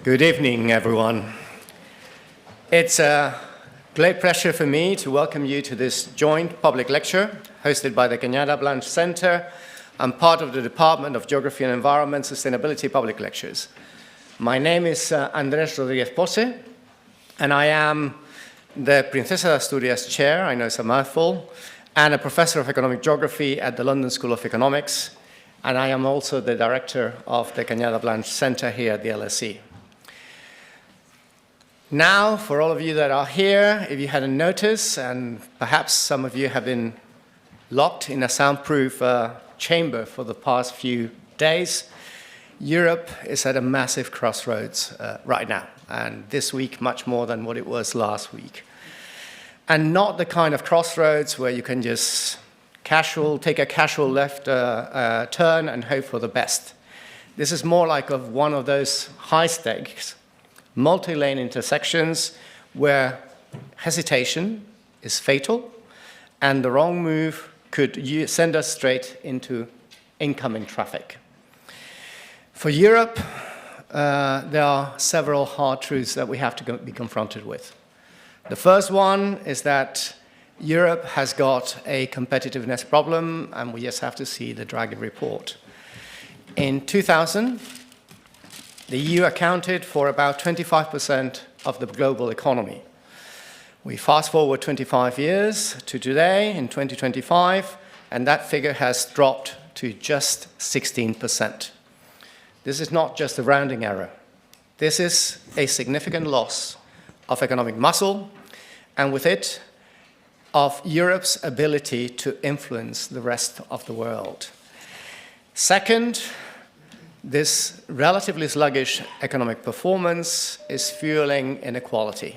Good evening, everyone. It's a great pleasure for me to welcome you to this joint public lecture hosted by the Cañada Blanch Center and part of the Department of Geography and Environment Sustainability Public Lectures. My name is Andrés Rodríguez-Pose, and I am the Princesa Asturias Chair, I know it's a mouthful, and a Professor of Economic Geography at the London School of Economics, and I am also the Director of the Cañada Blanch Center here at the LSE. Now, for all of you that are here, if you hadn't noticed, and perhaps some of you have been locked in a soundproof chamber for the past few days, Europe is at a massive crossroads right now, and this week much more than what it was last week. And not the kind of crossroads where you can just take a casual left turn and hope for the best. This is more like one of those high-stakes multi-lane intersections where hesitation is fatal and the wrong move could send us straight into incoming traffic. For Europe, there are several hard truths that we have to be confronted with. The first one is that Europe has got a competitiveness problem, and we just have to see the Draghi report. In 2000, the EU accounted for about 25% of the global economy. We fast forward 25 years to today, in 2025, and that figure has dropped to just 16%. This is not just a rounding error. This is a significant loss of economic muscle, and with it, of Europe's ability to influence the rest of the world. Second, this relatively sluggish economic performance is fueling inequality.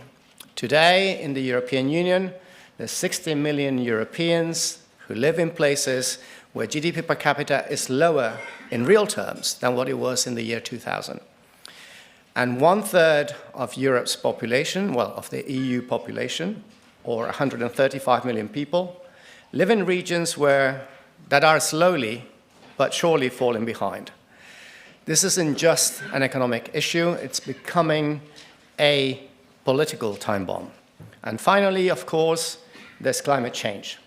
Today, in the European Union, there's 60 million Europeans who live in places where GDP per capita is lower in real terms than what it was in the year 2000. And 1/3 of Europe's population, well, of the EU population, or 135 million people, live in regions that are slowly but surely falling behind. This isn't just an economic issue, it's becoming a political time bomb. And finally, of course, there's climate change.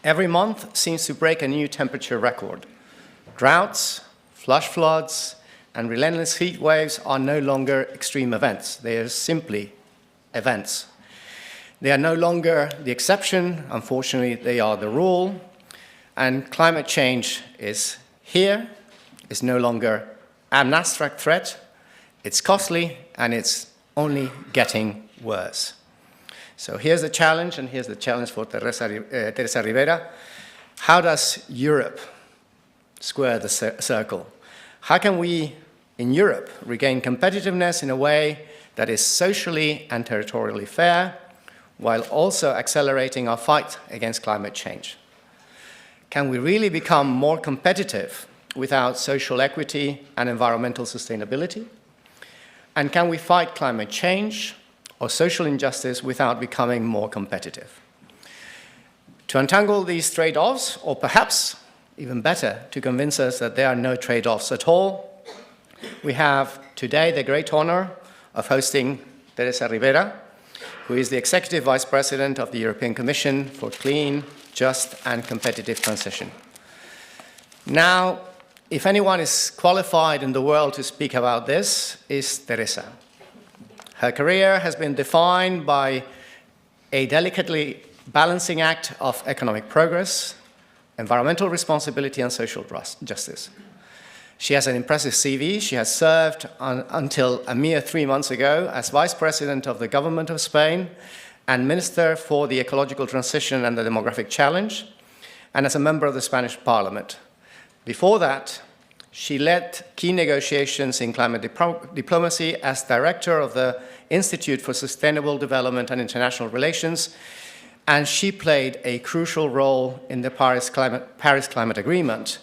Every month seems to break a new temperature record. Droughts, flash floods, and relentless heat waves are no longer extreme events. They are simply events. They are no longer the exception. Unfortunately, they are the rule. And climate change is here. It's no longer an abstract threat. It's costly, and it's only getting worse. So here's the challenge, and here's the challenge for Teresa Ribera. How does Europe square the circle? How can we, in Europe, regain competitiveness in a way that is socially and territorially fair, while also accelerating our fight against climate change? Can we really become more competitive without social equity and environmental sustainability? And can we fight climate change or social injustice without becoming more competitive? To untangle these trade-offs, or perhaps even better, to convince us that there are no trade-offs at all, we have today the great honor of hosting Teresa Ribera, who is the Executive Vice President of the European Commission for Clean, Just and Competitive Transition. Now, if anyone is qualified in the world to speak about this, is Teresa. Her career has been defined by a delicately balancing act of economic progress, environmental responsibility, and social justice. She has an impressive CV. She has served until a mere 3 months ago as Vice President of the Government of Spain and Minister for the Ecological Transition and the Demographic Challenge, and as a member of the Spanish Parliament. Before that, she led key negotiations in climate diplomacy as Director of the Institute for Sustainable Development and International Relations, and she played a crucial role in the Paris Climate Agreement,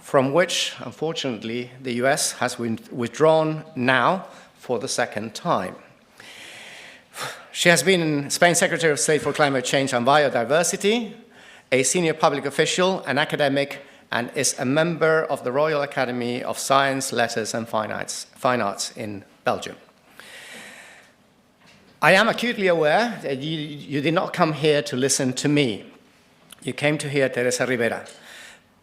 from which, unfortunately, the US has withdrawn now for the second time. She has been Spain's Secretary of State for Climate Change and Biodiversity, a senior public official, an academic, and is a member of the Royal Academy of Science, Letters and Fine Arts in Belgium. I am acutely aware that you did not come here to listen to me. You came to hear Teresa Ribera.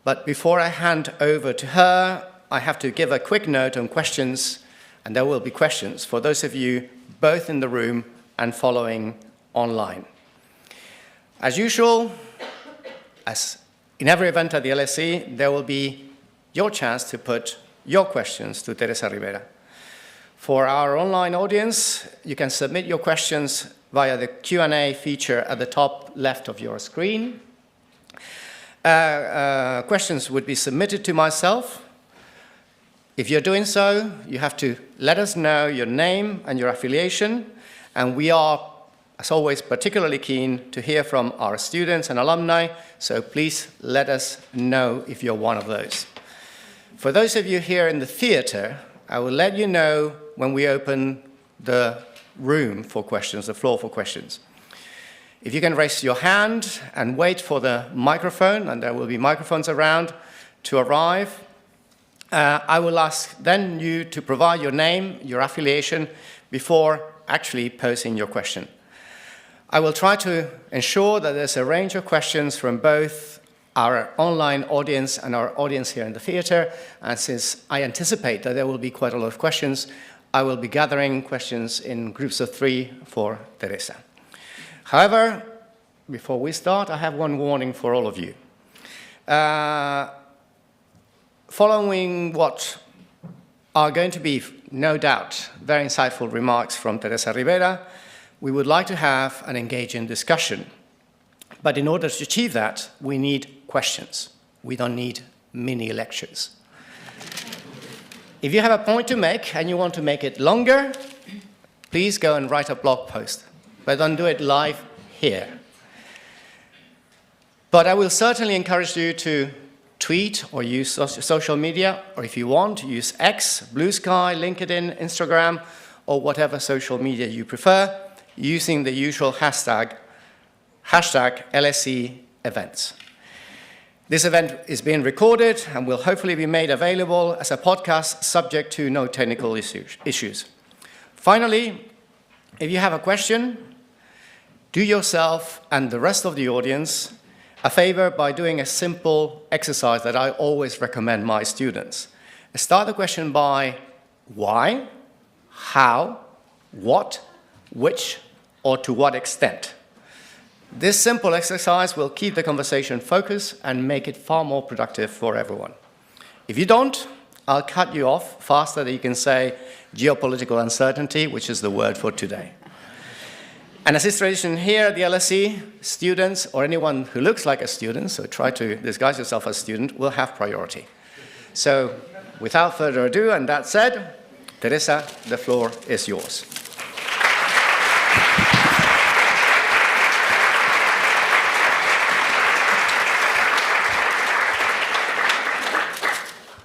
But before I hand over to her, I have to give a quick note on questions, and there will be questions for those of you both in the room and following online. As usual, as in every event at the LSE, there will be your chance to put your questions to Teresa Ribera. For our online audience, you can submit your questions via the Q&A feature at the top left of your screen. Questions would be submitted to myself. If you're doing so, you have to let us know your name and your affiliation, and we are, as always, particularly keen to hear from our students and alumni, so please let us know if you're one of those. For those of you here in the theatre, I will let you know when we open the room for questions, the floor for questions. If you can raise your hand and wait for the microphone, and there will be microphones around, to arrive, I will ask then you to provide your name, your affiliation, before actually posing your question. I will try to ensure that there's a range of questions from both our online audience and our audience here in the theatre, and since I anticipate that there will be quite a lot of questions, I will be gathering questions in groups of 3 for Teresa. However, before we start, I have one warning for all of you. Following what are going to be, no doubt, very insightful remarks from Teresa Ribera, we would like to have an engaging discussion. But in order to achieve that, we need questions. We don't need mini lectures. If you have a point to make and you want to make it longer, please go and write a blog post. But don't do it live here. But I will certainly encourage you to tweet or use social media, or if you want, use X, Blue Sky, LinkedIn, Instagram, or whatever social media you prefer, using the usual hashtag LSE events. This event is being recorded and will hopefully be made available as a podcast subject to no technical issues. Finally, if you have a question, do yourself and the rest of the audience a favor by doing a simple exercise that I always recommend my students. Start the question by why, how, what, which, or to what extent. This simple exercise will keep the conversation focused and make it far more productive for everyone. If you don't, I'll cut you off faster than you can say geopolitical uncertainty, which is the word for today. And as is tradition here at the LSE, students or anyone who looks like a student, so try to disguise yourself as a student, will have priority. So without further ado, and that said, Teresa, the floor is yours.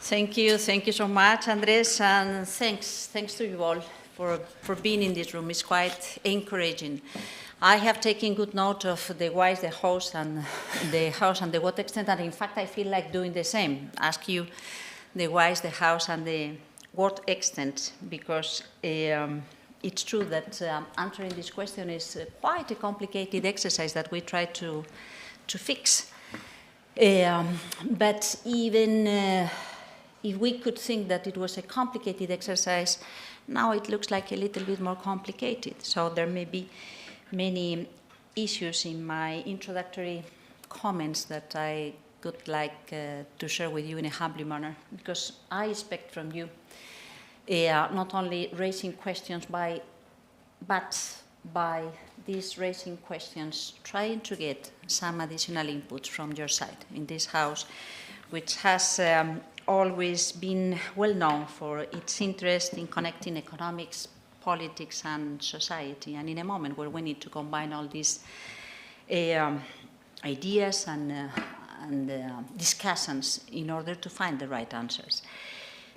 Thank you so much, Andres, and thanks to you all for being in this room. It's quite encouraging. I have taken good note of the whys, the hows, and the what extent, and in fact I feel like doing the same. Ask you the whys, the hows, and the what extent, because it's true that answering this question is quite a complicated exercise that we try to fix. But even if we could think that it was a complicated exercise, now it looks like a little bit more complicated. So there may be many issues in my introductory comments that I would like to share with you in a humble manner, because I expect from you not only raising questions, but by these raising questions, trying to get some additional inputs from your side in this house, which has always been well known for its interest in connecting economics, politics, and society. And in a moment where we need to combine all these ideas and discussions in order to find the right answers.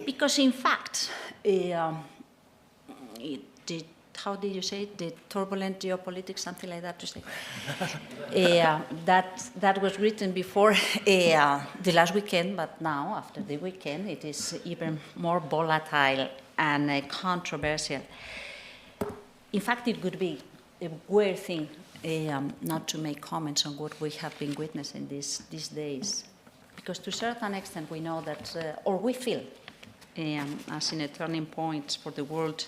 Because in fact, it how did you say it? The turbulent geopolitics, something like that to say. That was written before the last weekend, but now, after the weekend, it is even more volatile and controversial. In fact, it would be a weird thing not to make comments on what we have been witnessing these days. Because to a certain extent, we know that, or we feel, as in a turning point for the world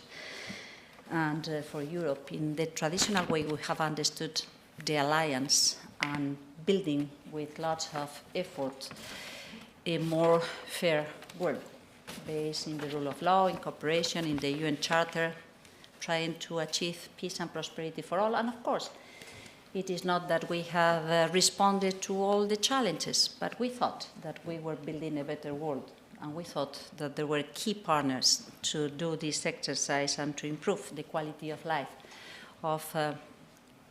and for Europe, in the traditional way we have understood the alliance and building with lots of effort a more fair world, based in the rule of law, in cooperation, in the UN Charter, trying to achieve peace and prosperity for all. And of course, it is not that we have responded to all the challenges, but we thought that we were building a better world. And we thought that there were key partners to do this exercise and to improve the quality of life of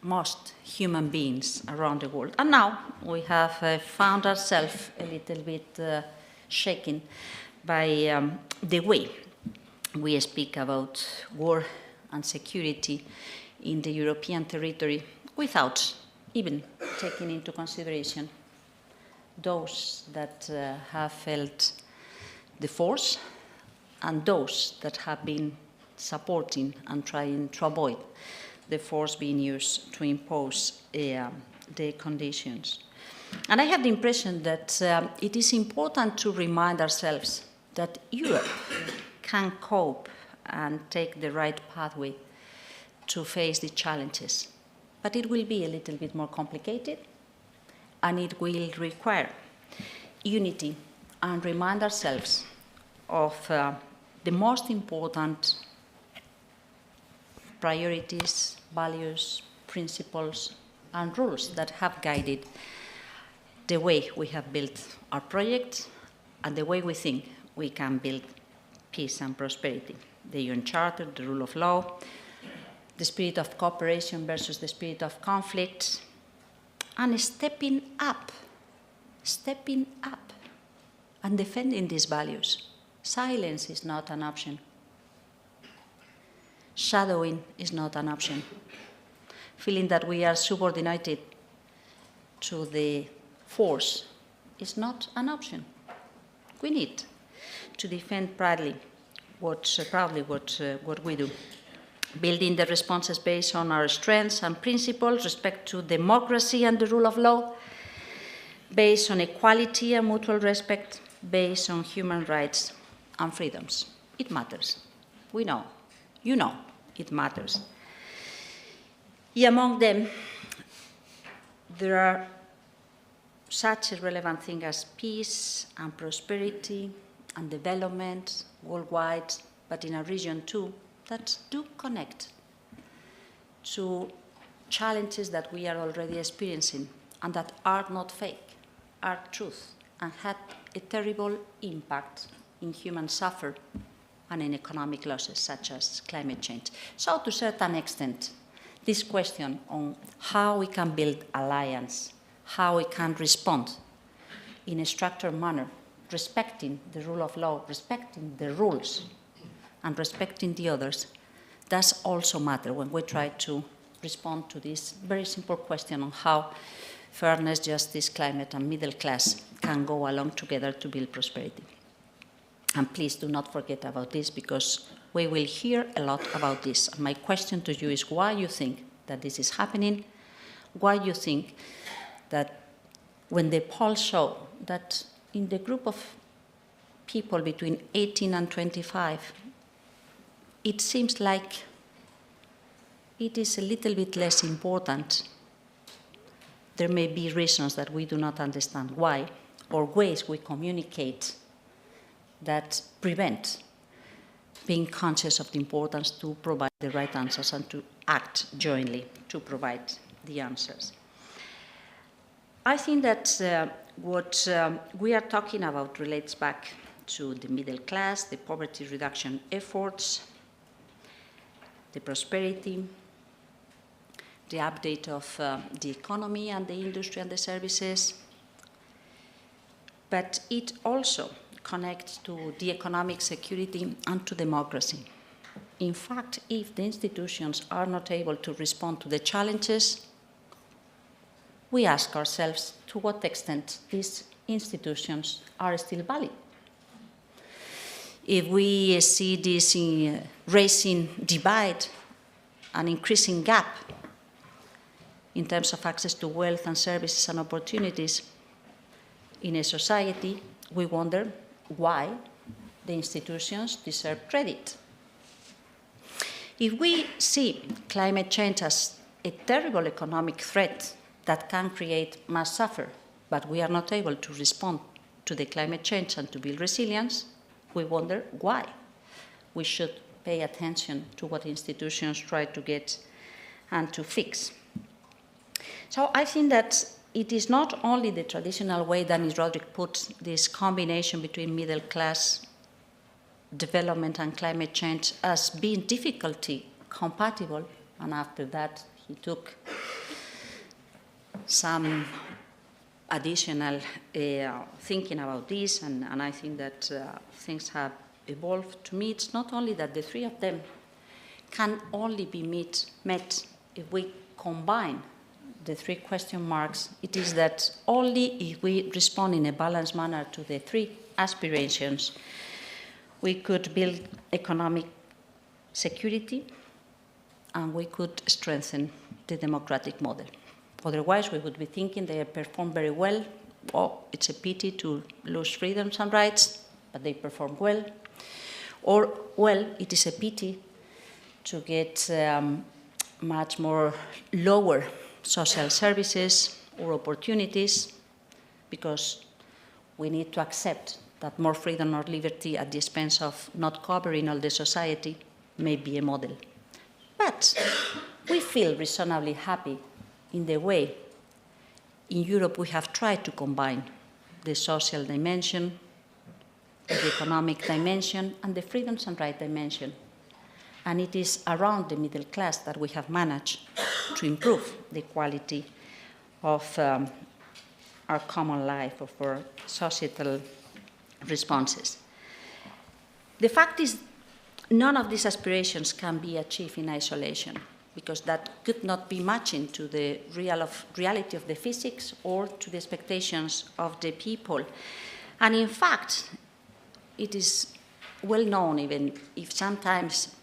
most human beings around the world. And now we have found ourselves a little bit shaken by the way we speak about war and security in the European territory without even taking into consideration those that have felt the force and those that have been supporting and trying to avoid the force being used to impose the conditions. And I have the impression that it is important to remind ourselves that Europe can cope and take the right pathway to face the challenges. But it will be a little bit more complicated, and it will require unity and remind ourselves of the most important priorities, values, principles, and rules that have guided the way we have built our project and the way we think we can build peace and prosperity. The UN Charter, the rule of law, the spirit of cooperation versus the spirit of conflict, and stepping up and defending these values. Silence is not an option. Shadowing is not an option. Feeling that we are subordinated to the force is not an option. We need to defend proudly what we do. Building the responses based on our strengths and principles, respect to democracy and the rule of law, based on equality and mutual respect, based on human rights and freedoms. It matters. We know. You know it matters. Among them, there are such a relevant thing as peace and prosperity and development worldwide, but in a region too, that do connect to challenges that we are already experiencing and that are not fake, are truth, and had a terrible impact in human suffering and in economic losses such as climate change. So to a certain extent, this question on how we can build alliance, how we can respond in a structured manner, respecting the rule of law, respecting the rules, and respecting the others, does also matter when we try to respond to this very simple question on how fairness, justice, climate, and middle class can go along together to build prosperity. And please do not forget about this, because we will hear a lot about this. And my question to you is why you think that this is happening, why you think that when the polls show that in the group of people between 18 and 25, it seems like it is a little bit less important. There may be reasons that we do not understand why, or ways we communicate that prevent being conscious of the importance to provide the right answers and to act jointly to provide the answers. I think that what we are talking about relates back to the middle class, the poverty reduction efforts, the prosperity, the update of the economy and the industry and the services, but it also connects to the economic security and to democracy. in fact, if the institutions are not able to respond to the challenges, we ask ourselves to what extent these institutions are still valid. If we see this raising divide, an increasing gap in terms of access to wealth and services and opportunities in a society, we wonder why the institutions deserve credit. If we see climate change as a terrible economic threat that can create mass suffering, but we are not able to respond to the climate change and to build resilience, we wonder why. We should pay attention to what institutions try to get and to fix. So I think that it is not only the traditional way that Ms. Rodríguez puts this combination between middle class development and climate change as being difficulty compatible, and after that he took some additional thinking about this, and I think that things have evolved. To me, it's not only that the three of them can only be met if we combine the three question marks. It is that only if we respond in a balanced manner to the three aspirations, we could build economic security and we could strengthen the democratic model. Otherwise, we would be thinking they perform very well. Oh, it's a pity to lose freedoms and rights, but they perform well. Or, well, it is a pity to get much more lower social services or opportunities, because we need to accept that more freedom or liberty at the expense of not covering all the society may be a model. But we feel reasonably happy in the way in Europe we have tried to combine the social dimension, the economic dimension, and the freedoms and rights dimension. And it is around the middle class that we have managed to improve the quality of our common life, of our societal responses. The fact is, none of these aspirations can be achieved in isolation, because that could not be matching to the reality of the physics or to the expectations of the people. And in fact, it is well known, even if sometimes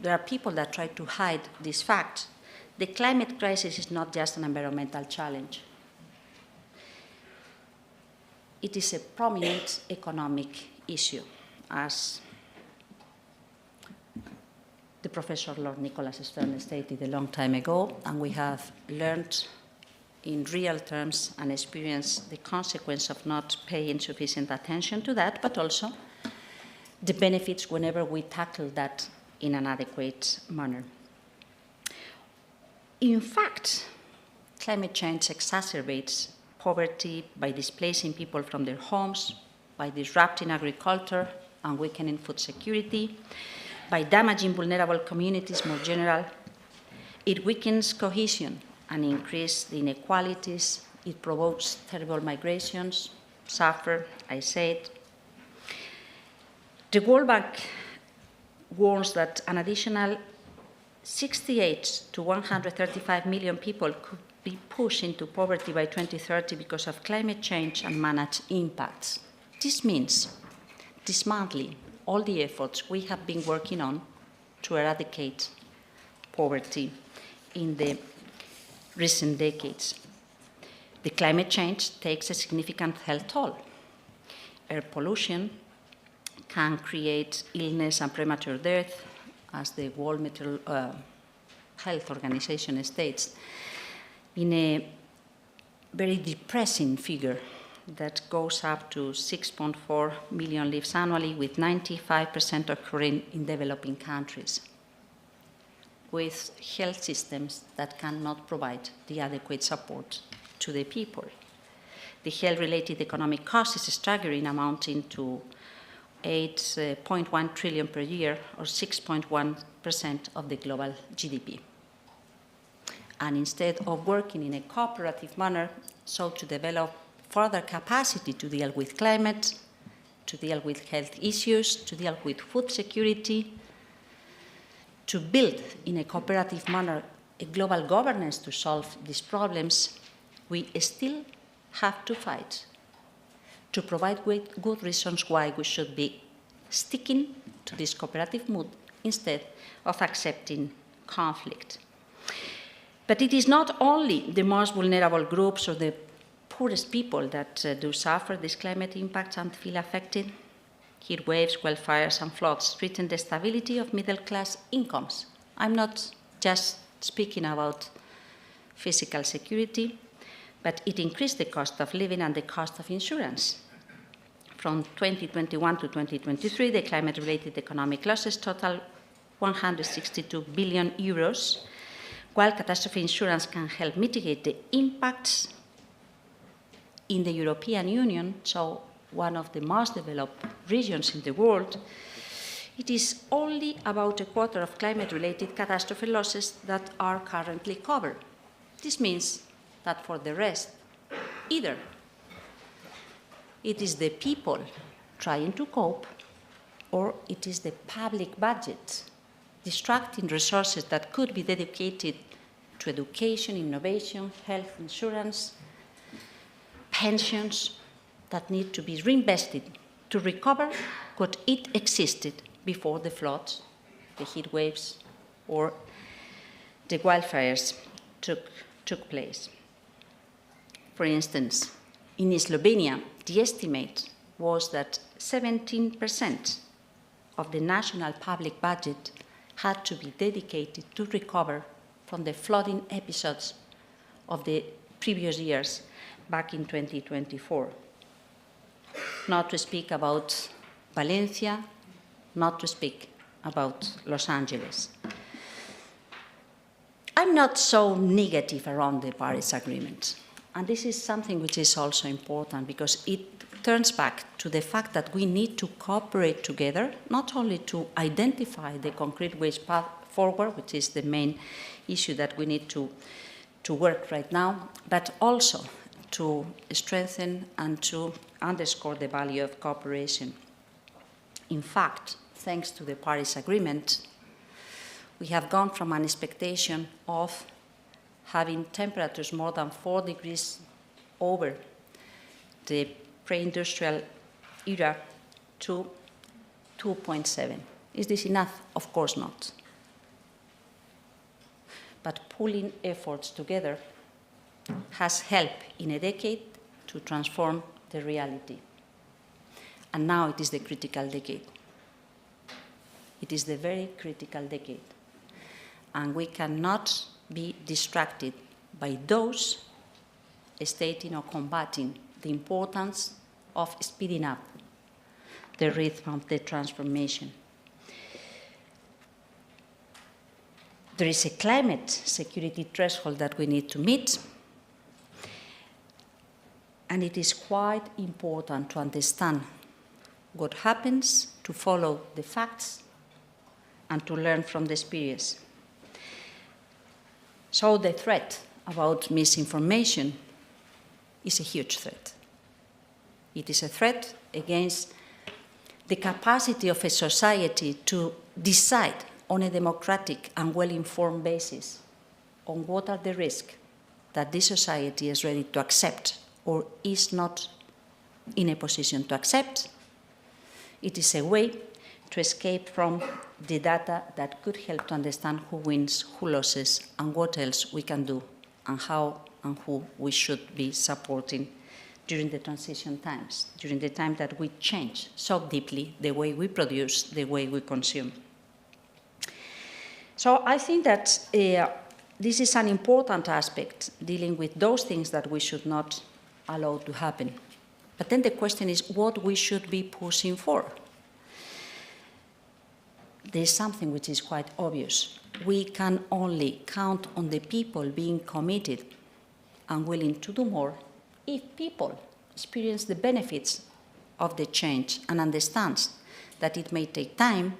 there are people that try to hide this fact, the climate crisis is not just an environmental challenge. It is a prominent economic issue, as the Professor Lord Nicholas Stern stated a long time ago, and we have learned in real terms and experienced the consequence of not paying sufficient attention to that, but also the benefits whenever we tackle that in an adequate manner. In fact, climate change exacerbates poverty by displacing people from their homes, by disrupting agriculture and weakening food security, by damaging vulnerable communities more general. It weakens cohesion and increases the inequalities. It provokes terrible migrations, suffer, I said. The World Bank warns that an additional 68 to 135 million people could be pushed into poverty by 2030 because of climate change and managed impacts. This means dismantling all the efforts we have been working on to eradicate poverty in the recent decades. The climate change takes a significant health toll. Air pollution can create illness and premature death, as the World Health Organization states, in a very depressing figure that goes up to 6.4 million lives annually, with 95% occurring in developing countries, with health systems that cannot provide the adequate support to the people. The health-related economic cost is staggering, amounting to 8.1 trillion per year, or 6.1% of the global GDP. And instead of working in a cooperative manner, so to develop further capacity to deal with climate, to deal with health issues, to deal with food security, to build in a cooperative manner a global governance to solve these problems, we still have to fight to provide good reasons why we should be sticking to this cooperative mood instead of accepting conflict. But it is not only the most vulnerable groups or the poorest people that do suffer these climate impacts and feel affected. Heat waves, wildfires, and floods threaten the stability of middle-class incomes. I'm not just speaking about physical security, but it increased the cost of living and the cost of insurance. From 2021 to 2023, the climate-related economic losses total 162 billion euros, while catastrophe insurance can help mitigate the impacts in the European Union, so one of the most developed regions in the world. It is only about a quarter of climate-related catastrophe losses that are currently covered. This means that for the rest, either it is the people trying to cope, or it is the public budget distracting resources that could be dedicated to education, innovation, health insurance, pensions that need to be reinvested to recover what it existed before the floods, the heat waves, or the wildfires took place. For instance, in Slovenia, the estimate was that 17% of the national public budget had to be dedicated to recover from the flooding episodes of the previous years back in 2024. Not to speak about Valencia, not to speak about Los Angeles. I'm not so negative around the Paris Agreement. And this is something which is also important because it turns back to the fact that we need to cooperate together, not only to identify the concrete ways forward, which is the main issue that we need to work right now, but also to strengthen and to underscore the value of cooperation. In fact, thanks to the Paris Agreement, we have gone from an expectation of having temperatures more than 4 degrees over the pre-industrial era to 2.7. Is this enough? Of course not. But pulling efforts together has helped in a decade to transform the reality. And now it is the critical decade. It is the very critical decade. And we cannot be distracted by those stating or combating the importance of speeding up the rhythm of the transformation. There is a climate security threshold that we need to meet, and it is quite important to understand what happens, to follow the facts, and to learn from the experience. So the threat about misinformation is a huge threat. It is a threat against the capacity of a society to decide on a democratic and well-informed basis on what are the risks that this society is ready to accept or is not in a position to accept. It is a way to escape from the data that could help to understand who wins, who loses, and what else we can do, and how and who we should be supporting during the transition times, during the time that we change so deeply the way we produce, the way we consume. So I think that this is an important aspect, dealing with those things that we should not allow to happen. But then the question is what we should be pushing for. There's something which is quite obvious. We can only count on the people being committed and willing to do more if people experience the benefits of the change and understand that it may take time,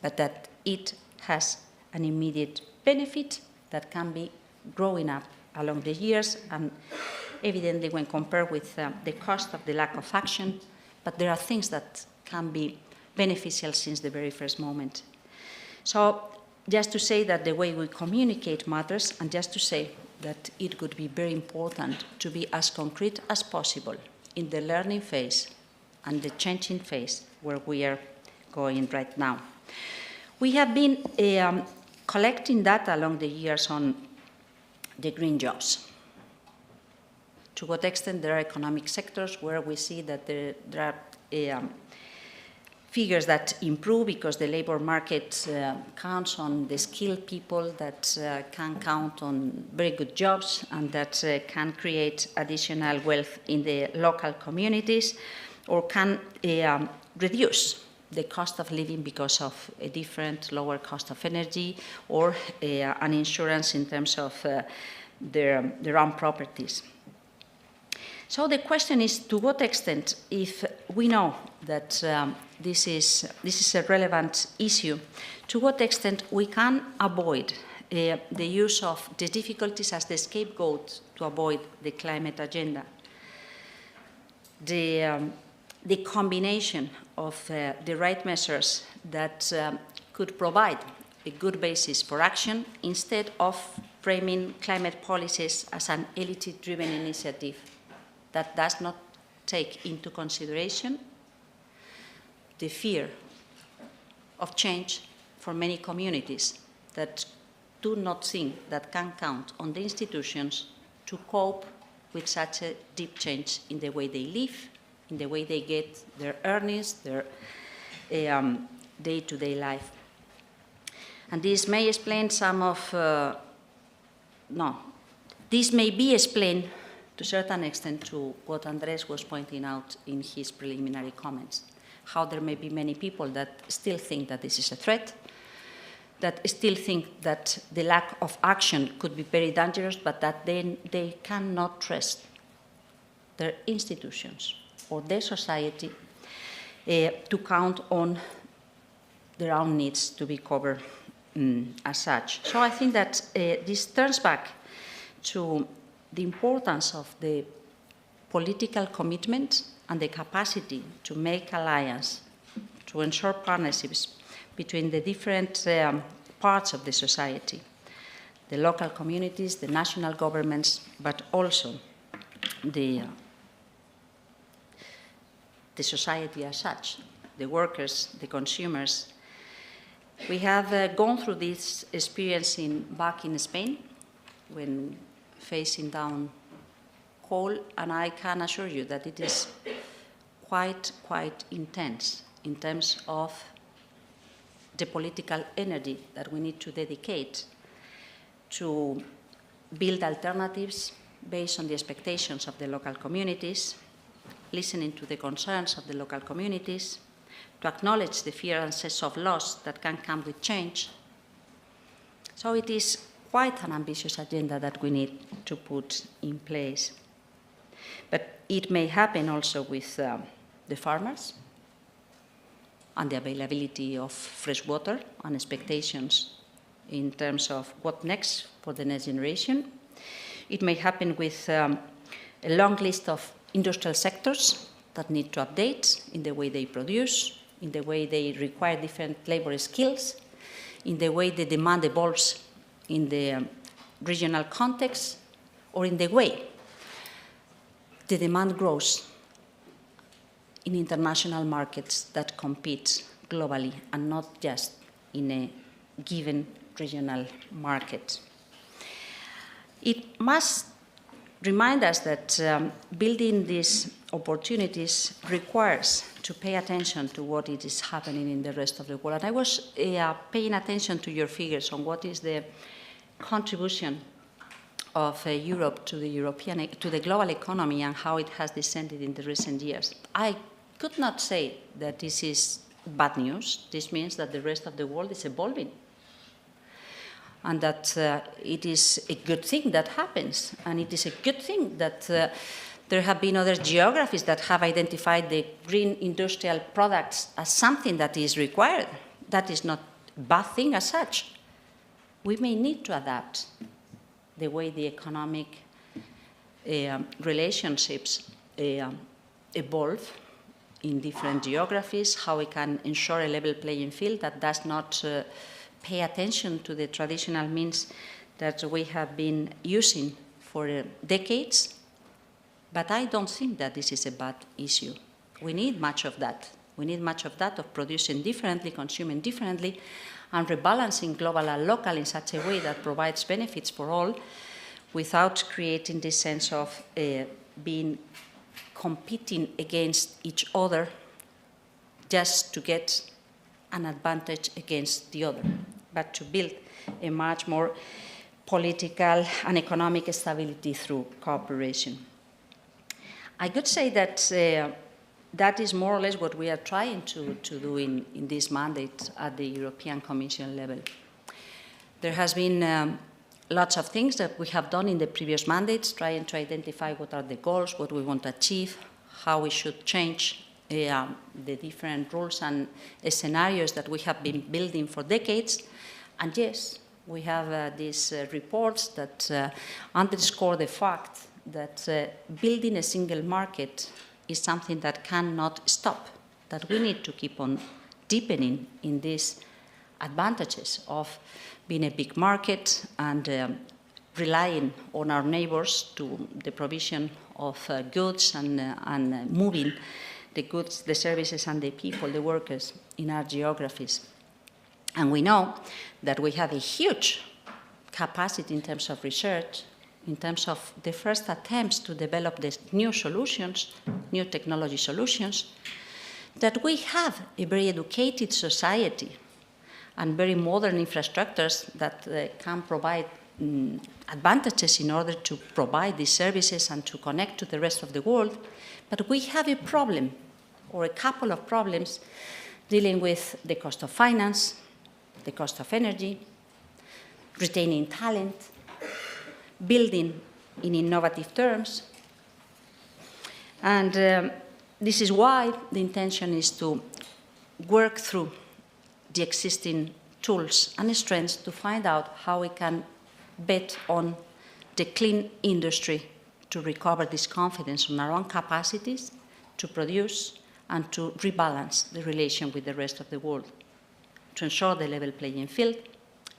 but that it has an immediate benefit that can be growing up along the years and evidently when compared with the cost of the lack of action, but there are things that can be beneficial since the very first moment. So just to say that the way we communicate matters, and just to say that it would be very important to be as concrete as possible in the learning phase and the changing phase where we are going right now. We have been collecting data along the years on the green jobs. To what extent there are economic sectors where we see that there are figures that improve because the labor market counts on the skilled people that can count on very good jobs and that can create additional wealth in the local communities, or can reduce the cost of living because of a different lower cost of energy, or an insurance in terms of their own properties. So the question is, to what extent, if we know that this is a relevant issue, to what extent we can avoid the use of the difficulties as the scapegoat to avoid the climate agenda. The combination of the right measures that could provide a good basis for action, instead of framing climate policies as an elite-driven initiative that does not take into consideration the fear of change for many communities that do not think that can count on the institutions to cope with such a deep change in the way they live, in the way they get their earnings, their day-to-day life. And this may explain some of, this may be explained to a certain extent to what Andrés was pointing out in his preliminary comments, how there may be many people that still think that this is a threat, that still think that the lack of action could be very dangerous, but that then they cannot trust their institutions or their society to count on their own needs to be covered as such. So I think that this turns back to the importance of the political commitment and the capacity to make alliance, to ensure partnerships between the different parts of the society, the local communities, the national governments, but also the society as such, the workers, the consumers. We have gone through this experience back in Spain when facing down coal, and I can assure you that it is quite intense in terms of the political energy that we need to dedicate to build alternatives based on the expectations of the local communities, listening to the concerns of the local communities, to acknowledge the fear and sense of loss that can come with change. So it is quite an ambitious agenda that we need to put in place. But it may happen also with the farmers and the availability of fresh water and expectations in terms of what next for the next generation. It may happen with a long list of industrial sectors that need to update in the way they produce, in the way they require different labor skills, in the way the demand evolves in the regional context, or in the way the demand grows in international markets that compete globally and not just in a given regional market. It must remind us that building these opportunities requires to pay attention to what it is happening in the rest of the world. And I was paying attention to your figures on what is the contribution of Europe to the global economy and how it has descended in the recent years. I could not say that this is bad news. This means that the rest of the world is evolving, and that it is a good thing that happens, and it is a good thing that there have been other geographies that have identified the green industrial products as something that is required. That is not a bad thing as such. We may need to adapt the way the economic relationships evolve in different geographies, how we can ensure a level playing field that does not pay attention to the traditional means that we have been using for decades, but I don't think that this is a bad issue. We need much of that. We need much of that, of producing differently, consuming differently, and rebalancing global and local in such a way that provides benefits for all without creating this sense of being competing against each other just to get an advantage against the other, but to build a much more political and economic stability through cooperation. I could say that that is more or less what we are trying to do in this mandate at the European Commission level. There has been lots of things that we have done in the previous mandates, trying to identify what are the goals, what we want to achieve, how we should change the different rules and scenarios that we have been building for decades. And yes, we have these reports that underscore the fact that building a single market is something that cannot stop, that we need to keep on deepening in these advantages of being a big market and relying on our neighbors to the provision of goods and moving the goods, the services, and the people, the workers in our geographies. And we know that we have a huge capacity in terms of research, in terms of the first attempts to develop these new solutions, new technology solutions, that we have a very educated society and very modern infrastructures that can provide advantages in order to provide these services and to connect to the rest of the world. But we have a problem, or a couple of problems, dealing with the cost of finance, the cost of energy, retaining talent, building in innovative terms. And this is why the intention is to work through the existing tools and strengths to find out how we can bet on the clean industry to recover this confidence on our own capacities to produce and to rebalance the relation with the rest of the world, to ensure the level playing field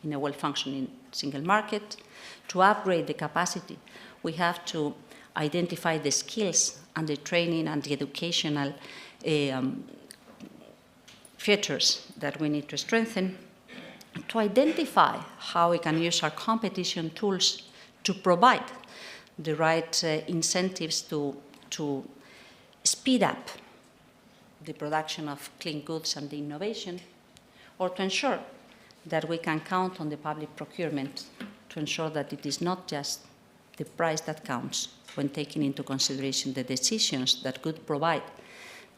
in a well-functioning single market, to upgrade the capacity. We have to identify the skills and the training and the educational features that we need to strengthen, to identify how we can use our competition tools to provide the right incentives to speed up the production of clean goods and the innovation, or to ensure that we can count on the public procurement to ensure that it is not just the price that counts when taking into consideration the decisions that could provide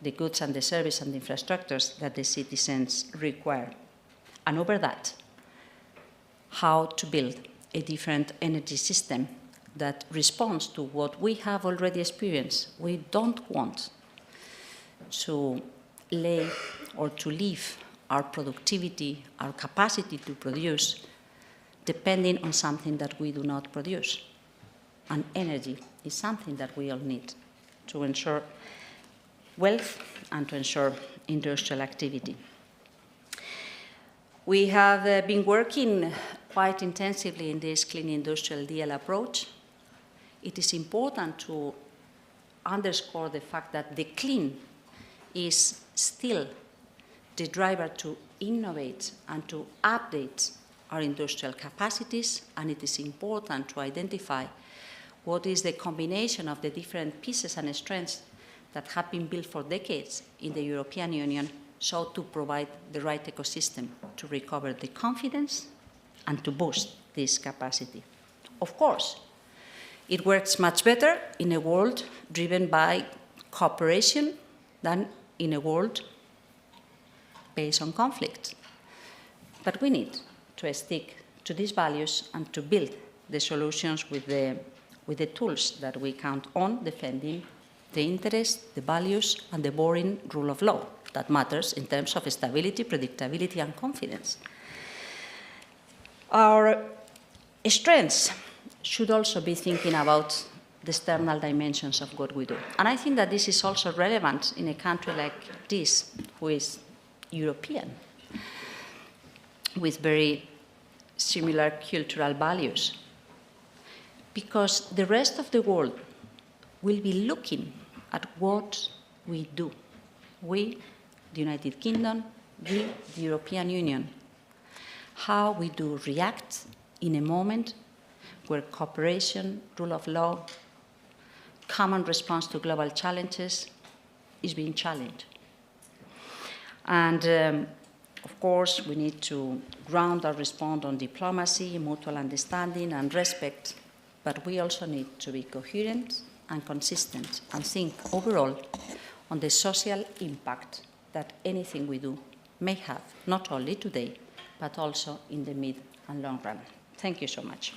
the goods and the service and the infrastructures that the citizens require. And over that, how to build a different energy system that responds to what we have already experienced. We don't want to lay or to leave our productivity, our capacity to produce, depending on something that we do not produce. And energy is something that we all need to ensure wealth and to ensure industrial activity. We have been working quite intensively in this clean industrial deal approach. It is important to underscore the fact that the clean is still the driver to innovate and to update our industrial capacities, and it is important to identify what is the combination of the different pieces and strengths that have been built for decades in the European Union, so to provide the right ecosystem to recover the confidence and to boost this capacity. Of course, it works much better in a world driven by cooperation than in a world based on conflict. But we need to stick to these values and to build the solutions with the tools that we count on defending the interests, the values, and the boring rule of law that matters in terms of stability, predictability, and confidence. Our strengths should also be thinking about the external dimensions of what we do. And I think that this is also relevant in a country like this, who is European. with very similar cultural values. Because the rest of the world will be looking at what we do. We, the United Kingdom, we, the European Union, how we do react in a moment where cooperation, rule of law, common response to global challenges is being challenged. And of course, we need to ground our response on diplomacy, mutual understanding, and respect, but we also need to be coherent and consistent and think overall on the social impact that anything we do may have, not only today, but also in the mid and long run. Thank you so much.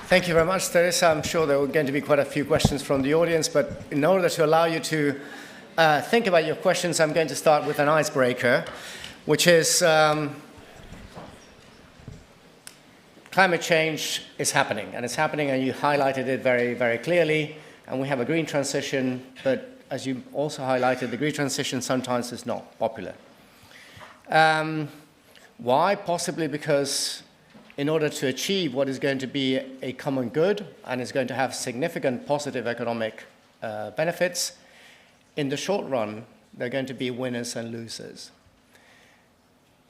Thank you very much, Teresa. I'm sure there are going to be quite a few questions from the audience, but in order to allow you to think about your questions, I'm going to start with an icebreaker, which is climate change is happening, and it's happening, and you highlighted it very, very clearly, and we have a green transition, but as you also highlighted, the green transition sometimes is not popular. Why? Possibly because in order to achieve what is going to be a common good and is going to have significant positive economic benefits, in the short run, there are going to be winners and losers.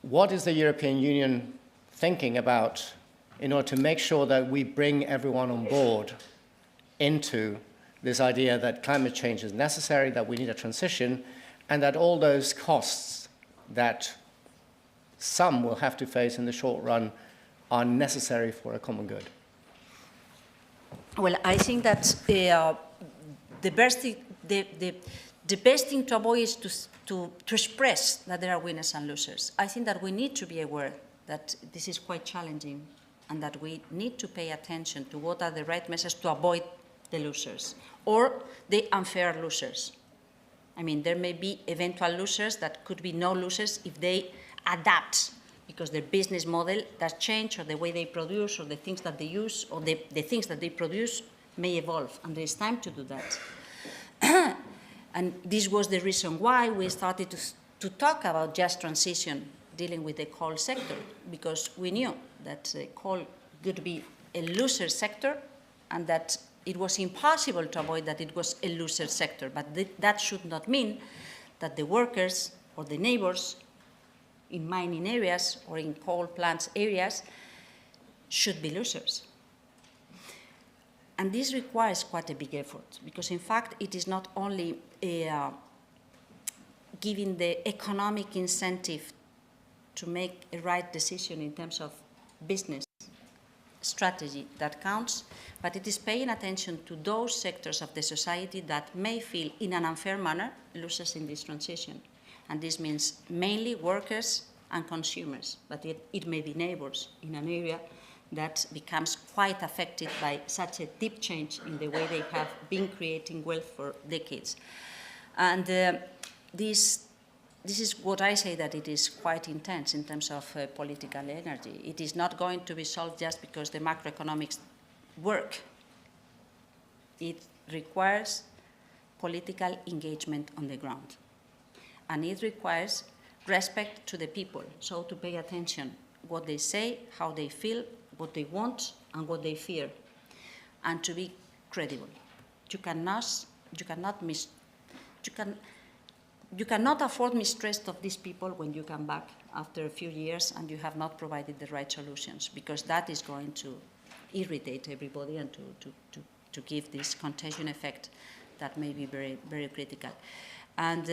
What is the European Union thinking about in order to make sure that we bring everyone on board into this idea that climate change is necessary, that we need a transition, and that all those costs that some will have to face in the short run are necessary for a common good? Well, I think that the best thing to avoid is to express that there are winners and losers. I think that we need to be aware that this is quite challenging and that we need to pay attention to what are the right measures to avoid the losers or the unfair losers. I mean, there may be eventual losers that could be no losers if they adapt because their business model does change or the way they produce or the things that they use or the things that they produce may evolve, and there is time to do that. And this was the reason why we started to talk about just transition dealing with the coal sector, because we knew that coal could be a loser sector and that it was impossible to avoid that it was a loser sector. But that should not mean that the workers or the neighbors in mining areas or in coal plants areas should be losers. And this requires quite a big effort, because in fact it is not only giving the economic incentive to make a right decision in terms of business strategy that counts, but it is paying attention to those sectors of the society that may feel in an unfair manner losers in this transition. And this means mainly workers and consumers, but it may be neighbors in an area that becomes quite affected by such a deep change in the way they have been creating wealth for decades. And this is what I say, that it is quite intense in terms of political energy. It is not going to be solved just because the macroeconomics work. It requires political engagement on the ground. And it requires respect to the people, so to pay attention what they say, how they feel, what they want, and what they fear, and to be credible. You cannot afford mistrust of these people when you come back after a few years and you have not provided the right solutions, because that is going to irritate everybody and to give this contagion effect that may be very, very critical. And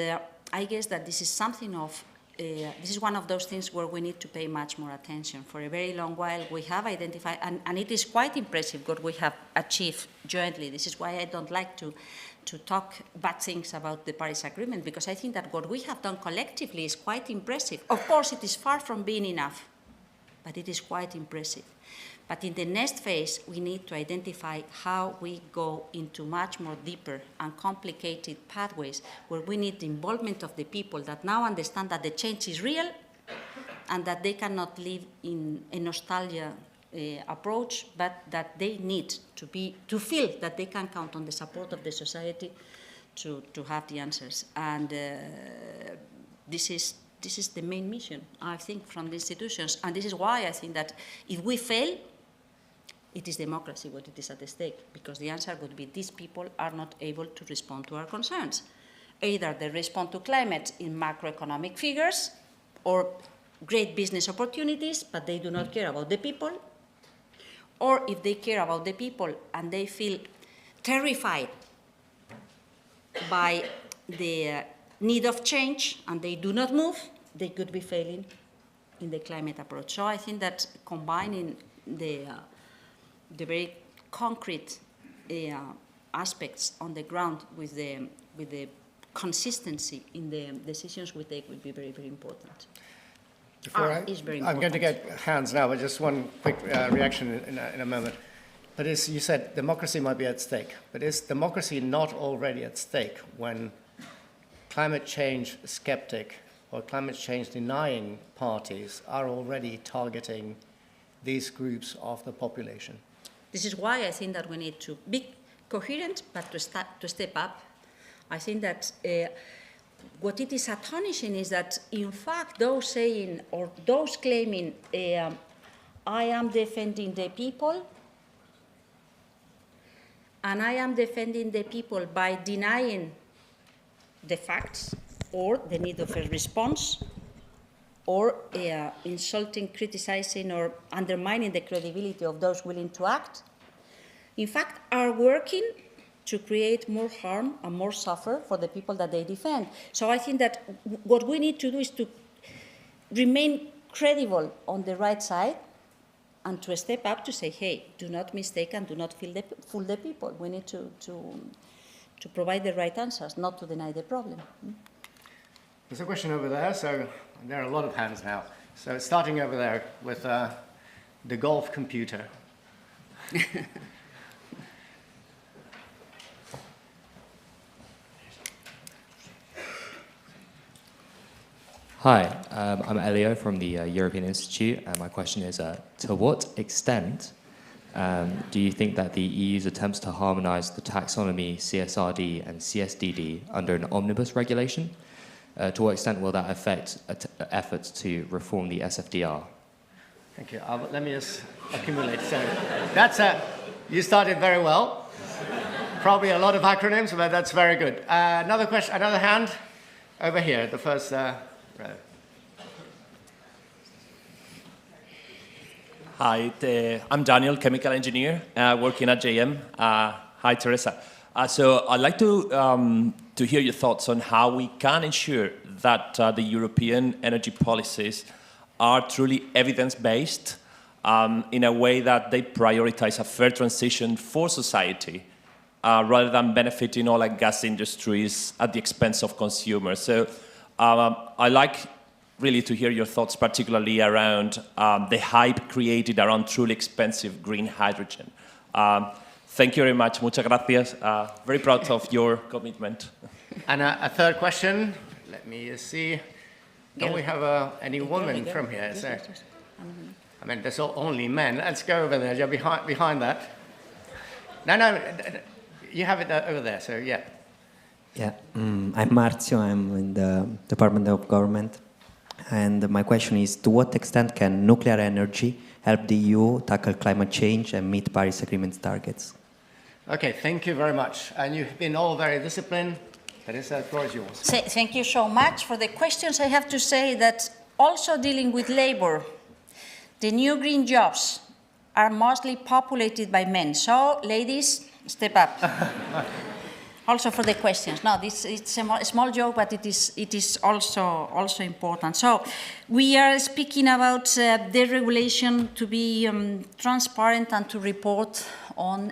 I guess that this is something of, this is one of those things where we need to pay much more attention. For a very long while, we have identified, and it is quite impressive what we have achieved jointly. This is why I don't like to talk bad things about the Paris Agreement, because I think that what we have done collectively is quite impressive. Of course, it is far from being enough, but it is quite impressive. But in the next phase, we need to identify how we go into much more deeper and complicated pathways where we need the involvement of the people that now understand that the change is real and that they cannot live in a nostalgia approach, but that they need to feel that they can count on the support of the society to have the answers. And this is the main mission, I think, from the institutions. And this is why I think that if we fail, it is democracy what it is at stake, because the answer would be these people are not able to respond to our concerns. Either they respond to climate in macroeconomic figures or great business opportunities, but they do not care about the people. Or if they care about the people and they feel terrified by the need of change and they do not move, they could be failing in the climate approach. So I think that combining the very concrete aspects on the ground with the consistency in the decisions we take will be very, very important. I'm going to get hands now, but just one quick reaction in a moment. But you said democracy might be at stake, but is democracy not already at stake when climate change skeptic or climate change denying parties are already targeting these groups of the population? This is why I think that we need to be coherent, but to step up. I think that what it is astonishing is that, in fact, those saying or those claiming, I am defending the people, and I am defending the people by denying the facts or the need of a response, or insulting, criticizing, or undermining the credibility of those willing to act, in fact, are working to create more harm and more suffer for the people that they defend. So I think that what we need to do is to remain credible on the right side and to step up to say, hey, do not mistake and do not fool the people. We need to provide the right answers, not to deny the problem. There's a question over there, so there are a lot of hands now. So starting over there with the golf computer. Hi, I'm Elio from the European Institute, and my question is, to what extent do you think that the EU's attempts to harmonise the taxonomy, CSRD and CSDD under an omnibus regulation, to what extent will that affect efforts to reform the SFDR? Thank you. Let me just accumulate. So that's you started very well. Probably a lot of acronyms, but that's very good. Another question, another hand over here, the first row. Hi, I'm Daniel, chemical engineer, working at JM. Hi, Teresa. So I'd like to hear your thoughts on how we can ensure that the European energy policies are truly evidence-based in a way that they prioritize a fair transition for society rather than benefiting oil and gas industries at the expense of consumers. So I like really to hear your thoughts, particularly around the hype created around truly expensive green hydrogen. Thank you very much. Muchas gracias. Very proud of your commitment. And a third question. Let me see. Don't we have any woman from here? So, I mean, there's only men. Let's go over there. You're behind that. No, you have it over there. So, yeah. Yeah, I'm Marzio. I'm in the Department of Government. And my question is, to what extent can nuclear energy help the EU tackle climate change and meet Paris Agreement's targets? Okay, thank you very much. And you've been all very disciplined. Teresa, the floor is yours. Thank you so much for the questions. I have to say that also dealing with labor, the new green jobs are mostly populated by men. So, ladies, step up. Also for the questions. No, it's a small joke, but it is also important. So we are speaking about the regulation to be transparent and to report on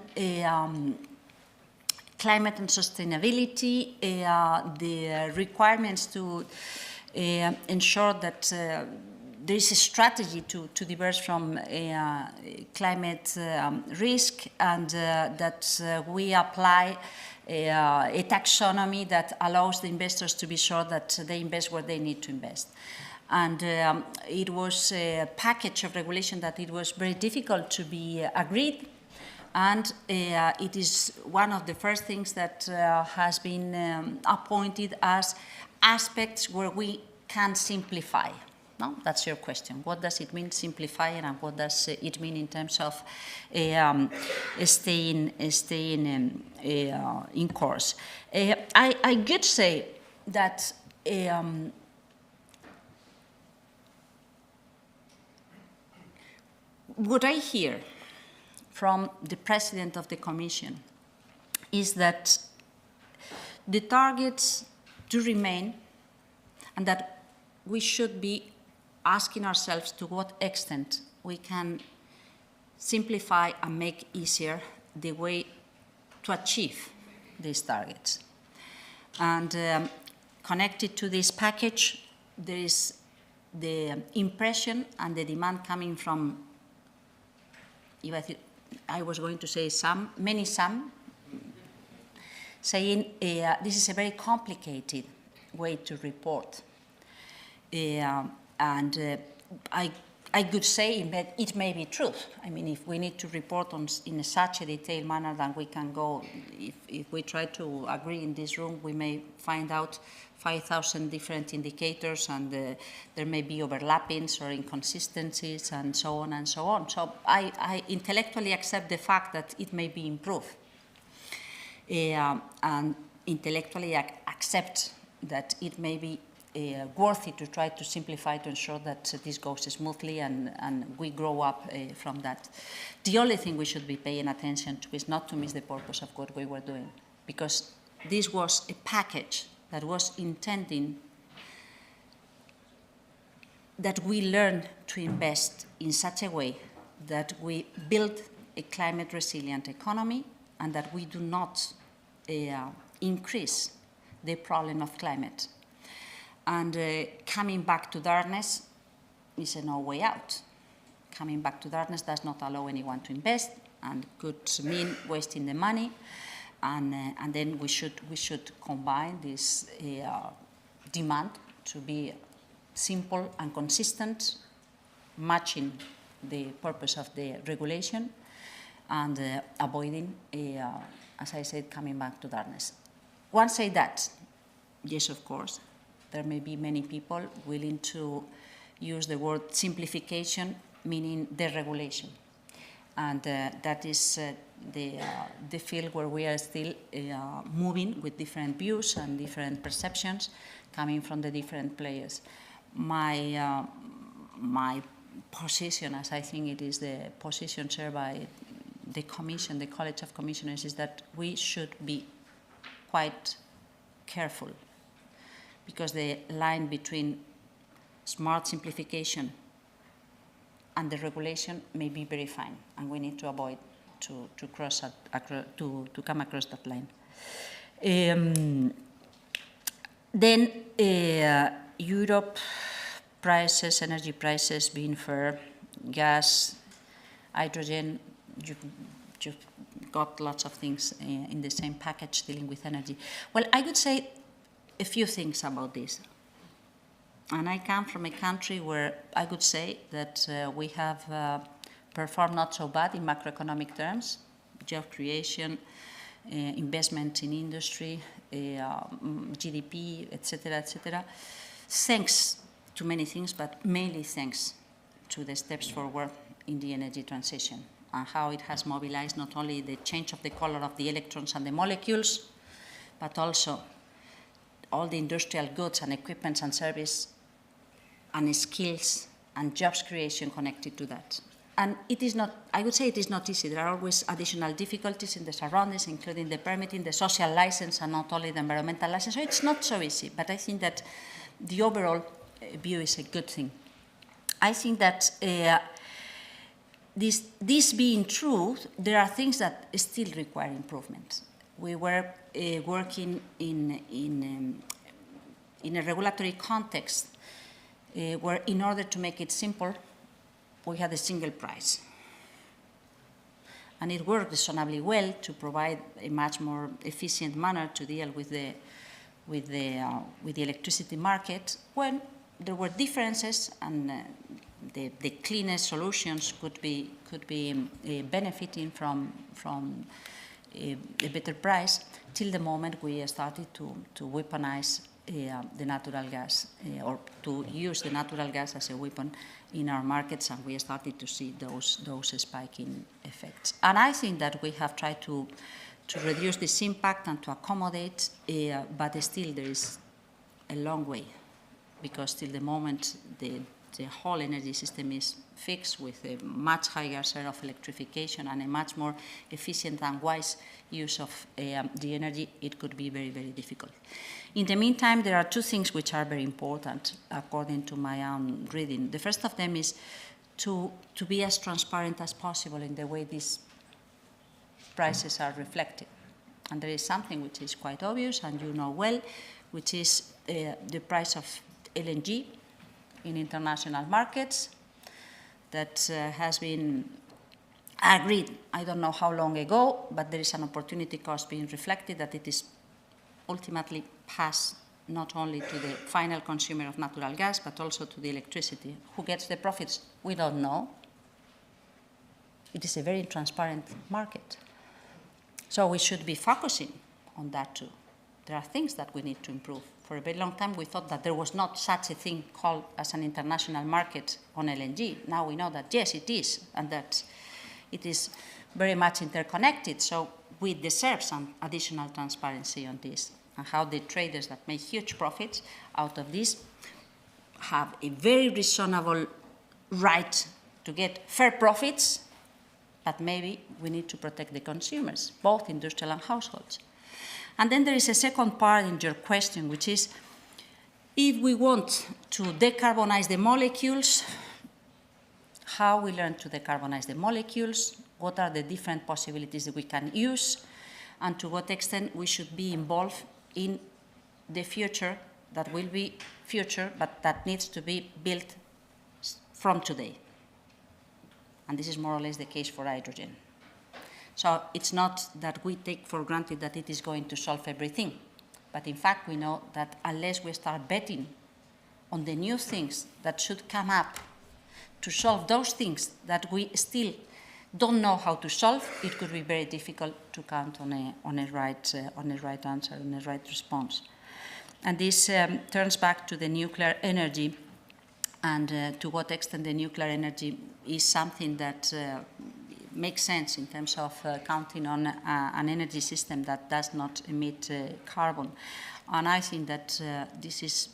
climate and sustainability, the requirements to ensure that there is a strategy to diverse from climate risk, and that we apply a taxonomy that allows the investors to be sure that they invest where they need to invest. And it was a package of regulation that it was very difficult to be agreed. And it is one of the first things that has been appointed as aspects where we can simplify. No, that's your question. What does it mean, simplify, and what does it mean in terms of staying in course? I could say that what I hear from the President of the Commission is that the targets do remain, and that we should be asking ourselves to what extent we can simplify and make easier the way to achieve these targets. And connected to this package, there is the impression and the demand coming from, I was going to say some, saying this is a very complicated way to report. I could say it may be true. I mean, if we need to report in such a detailed manner that we can go, if we try to agree in this room, we may find out 5,000 different indicators, and there may be overlappings or inconsistencies and so on and so on. So I intellectually accept the fact that it may be improved, and intellectually accept that it may be worth it to try to simplify to ensure that this goes smoothly and we grow up from that. The only thing we should be paying attention to is not to miss the purpose of what we were doing, because this was a package that was intending that we learn to invest in such a way that we build a climate resilient economy and that we do not increase the problem of climate. And coming back to darkness is a no way out. Coming back to darkness does not allow anyone to invest and could mean wasting the money. And then we should combine this demand to be simple and consistent, matching the purpose of the regulation, and avoiding, as I said, coming back to darkness. Once say that, yes, of course, there may be many people willing to use the word simplification, meaning deregulation. And that is the field where we are still moving with different views and different perceptions coming from the different players. My position, as I think it is the position shared by the Commission, the College of Commissioners, is that we should be quite careful, because the line between smart simplification and the regulation may be very fine, and we need to avoid to come across that line. Then Europe prices, energy prices being fair, gas, hydrogen, you've got lots of things in the same package dealing with energy. Well, I would say a few things about this. And I come from a country where I would say that we have performed not so bad in macroeconomic terms, job creation, investment in industry, GDP, etc., thanks to many things, but mainly thanks to the steps forward in the energy transition and how it has mobilized not only the change of the color of the electrons and the molecules, but also all the industrial goods and equipment and service and skills and jobs creation connected to that. And it is not, I would say it is not easy. There are always additional difficulties in the surroundings, including the permitting, the social license, and not only the environmental license. So it's not so easy, but I think that the overall view is a good thing. I think that this being true, there are things that still require improvement. We were working in a regulatory context where, in order to make it simple, we had a single price. And it worked reasonably well to provide a much more efficient manner to deal with the electricity market, when there were differences, and the cleanest solutions could be benefiting from a better price, till the moment we started to weaponize the natural gas, or to use the natural gas as a weapon in our markets, and we started to see those spiking effects. And I think that we have tried to reduce this impact and to accommodate, but still there is a long way, because till the moment the whole energy system is fixed with a much higher share of electrification and a much more efficient and wise use of the energy, it could be very, very difficult. In the meantime, there are two things which are very important, according to my own reading. The first of them is to be as transparent as possible in the way these prices are reflected. And there is something which is quite obvious, and you know well, which is the price of LNG in international markets that has been agreed, I don't know how long ago, but there is an opportunity cost being reflected, that it is ultimately passed not only to the final consumer of natural gas, but also to the electricity. Who gets the profits? We don't know. It is a very transparent market. So we should be focusing on that too. There are things that we need to improve. For a very long time, we thought that there was not such a thing called as an international market on LNG. Now we know that, yes, it is, and that it is very much interconnected. So we deserve some additional transparency on this, and how the traders that make huge profits out of this have a very reasonable right to get fair profits, but maybe we need to protect the consumers, both industrial and households. And then there is a second part in your question, which is, if we want to decarbonize the molecules, how we learn to decarbonize the molecules, what are the different possibilities that we can use, and to what extent we should be involved in the future that will be future, but that needs to be built from today. And this is more or less the case for hydrogen. So it's not that we take for granted that it is going to solve everything. But in fact, we know that unless we start betting on the new things that should come up to solve those things that we still don't know how to solve, it could be very difficult to count on a right answer, on a right response. And this turns back to the nuclear energy, and to what extent the nuclear energy is something that makes sense in terms of counting on an energy system that does not emit carbon. And I think that this is,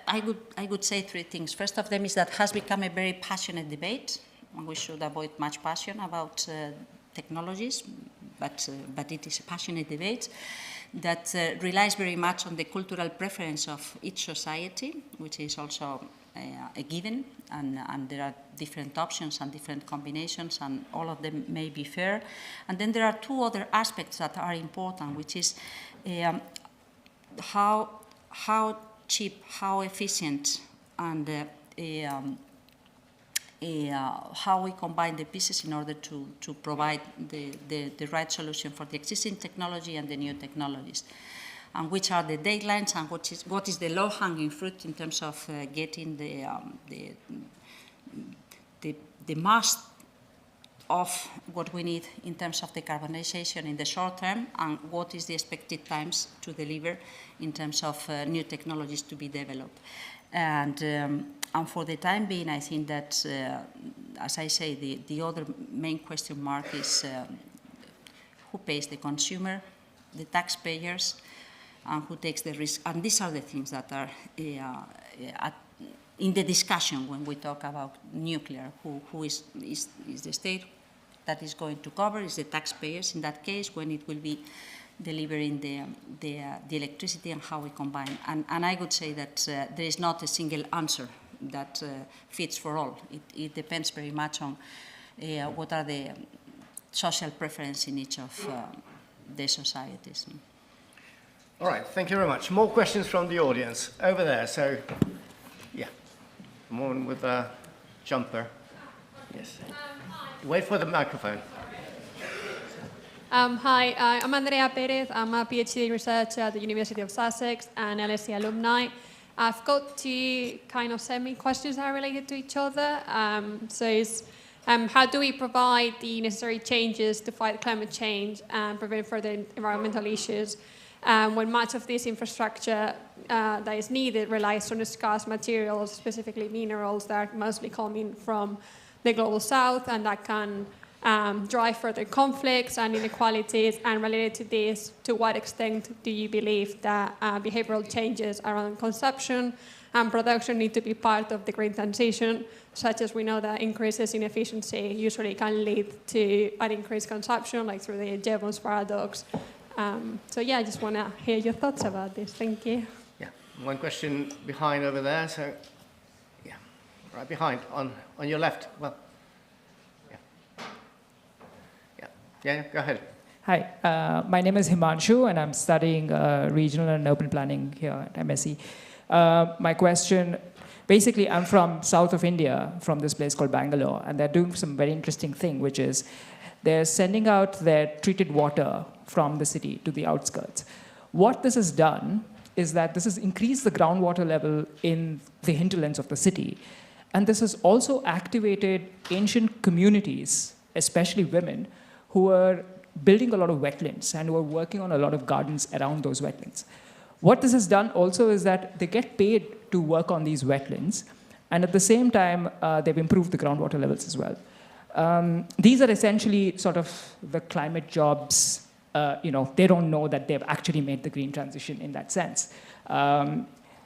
I would say three things. First of them is that has become a very passionate debate, and we should avoid much passion about technologies, but it is a passionate debate that relies very much on the cultural preference of each society, which is also a given, and there are different options and different combinations, and all of them may be fair. And then there are two other aspects that are important, which is how cheap, how efficient, and how we combine the pieces in order to provide the right solution for the existing technology and the new technologies. And which are the deadlines, and what is the low-hanging fruit in terms of getting the most of what we need in terms of decarbonization in the short term, and what is the expected times to deliver in terms of new technologies to be developed. And for the time being, I think that, as I say, the other main question mark is who pays: the consumer, the taxpayers, and who takes the risk. And these are the things that are in the discussion when we talk about nuclear. Who is the state that is going to cover? Is the taxpayers in that case, when it will be delivering the electricity, and how we combine. And I would say that there is not a single answer that fits for all. It depends very much on what are the social preferences in each of the societies. All right, thank you very much. More questions from the audience over there. So, yeah, one with a jumper. Yes. Wait for the microphone. Hi, I'm Andrea Perez. I'm a PhD researcher at the University of Sussex and LSE alumni. I've got two kind of semi-questions that are related to each other. How do we provide the necessary changes to fight climate change and prevent further environmental issues when much of this infrastructure that is needed relies on scarce materials, specifically minerals that are mostly coming from the global south, and that can drive further conflicts and inequalities? And related to this, to what extent do you believe that behavioral changes around consumption and production need to be part of the green transition, such as we know that increases in efficiency usually can lead to an increased consumption, like through the Jevons paradox? I just want to hear your thoughts about this. Thank you. Yeah, one question behind over there. So, yeah, right behind, on your left. Well, yeah, go ahead. Hi, my name is Himanshu, and I'm studying regional and urban planning here at MSc. My question, basically, I'm from south of India, from this place called Bangalore, and they're doing some very interesting thing, which is they're sending out their treated water from the city to the outskirts. What this has done is that this has increased the groundwater level in the hinterlands of the city, and this has also activated ancient communities, especially women, who are building a lot of wetlands and who are working on a lot of gardens around those wetlands. What this has done also is that they get paid to work on these wetlands, and at the same time, they've improved the groundwater levels as well. These are essentially sort of the climate jobs. They don't know that they've actually made the green transition in that sense.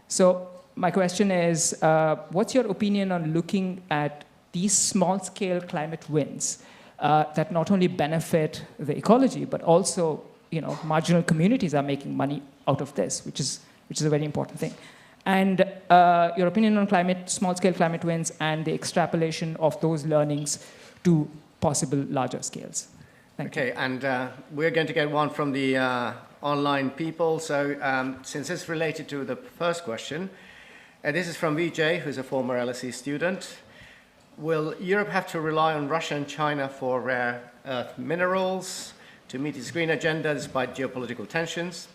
So my question is, what's your opinion on looking at these small-scale climate wins that not only benefit the ecology, but also, marginal communities are making money out of this, which is a very important thing. And your opinion on small-scale climate wins and the extrapolation of those learnings to possible larger scales. Thank you. Okay, and we're going to get one from the online people. So since it's related to the first question, this is from Vijay, who's a former LSE student. Will Europe have to rely on Russia and China for rare earth minerals to meet its green agenda despite geopolitical tensions?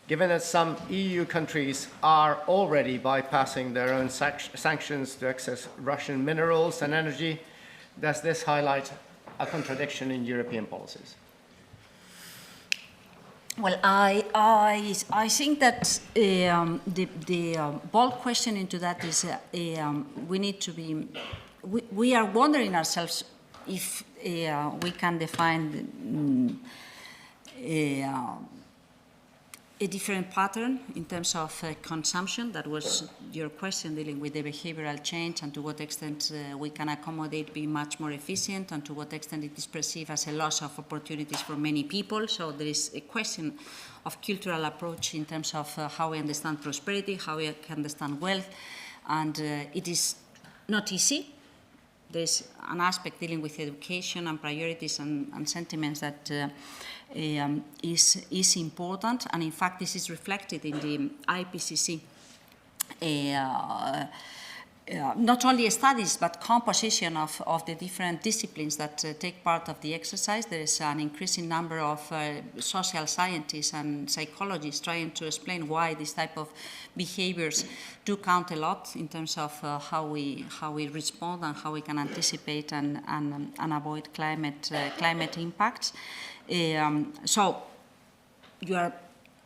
Given that some EU countries are already bypassing their own sanctions to access Russian minerals and energy, does this highlight a contradiction in European policies? Well, I think that the bold question into that is we need to be. We are wondering ourselves if we can define a different pattern in terms of consumption. That was your question, dealing with the behavioral change, and to what extent we can accommodate being much more efficient, and to what extent it is perceived as a loss of opportunities for many people. So there is a question of cultural approach in terms of how we understand prosperity, how we understand wealth, and it is not easy. There's an aspect dealing with education and priorities and sentiments that is important, and in fact this is reflected in the IPCC not only studies but composition of the different disciplines that take part of the exercise. There is an increasing number of social scientists and psychologists trying to explain why this type of behaviors do count a lot in terms of how we respond and how we can anticipate and avoid climate impacts. So you are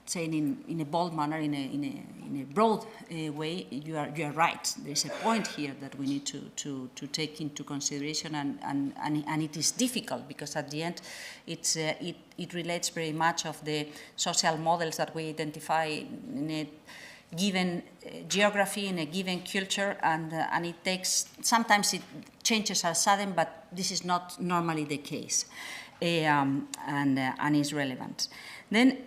saying in a bold manner, in a broad way, you are right. There's a point here that we need to take into consideration, and it is difficult because at the end it relates very much of the social models that we identify in a given geography, in a given culture, and it takes, sometimes it changes are sudden, but this is not normally the case, and is relevant. Then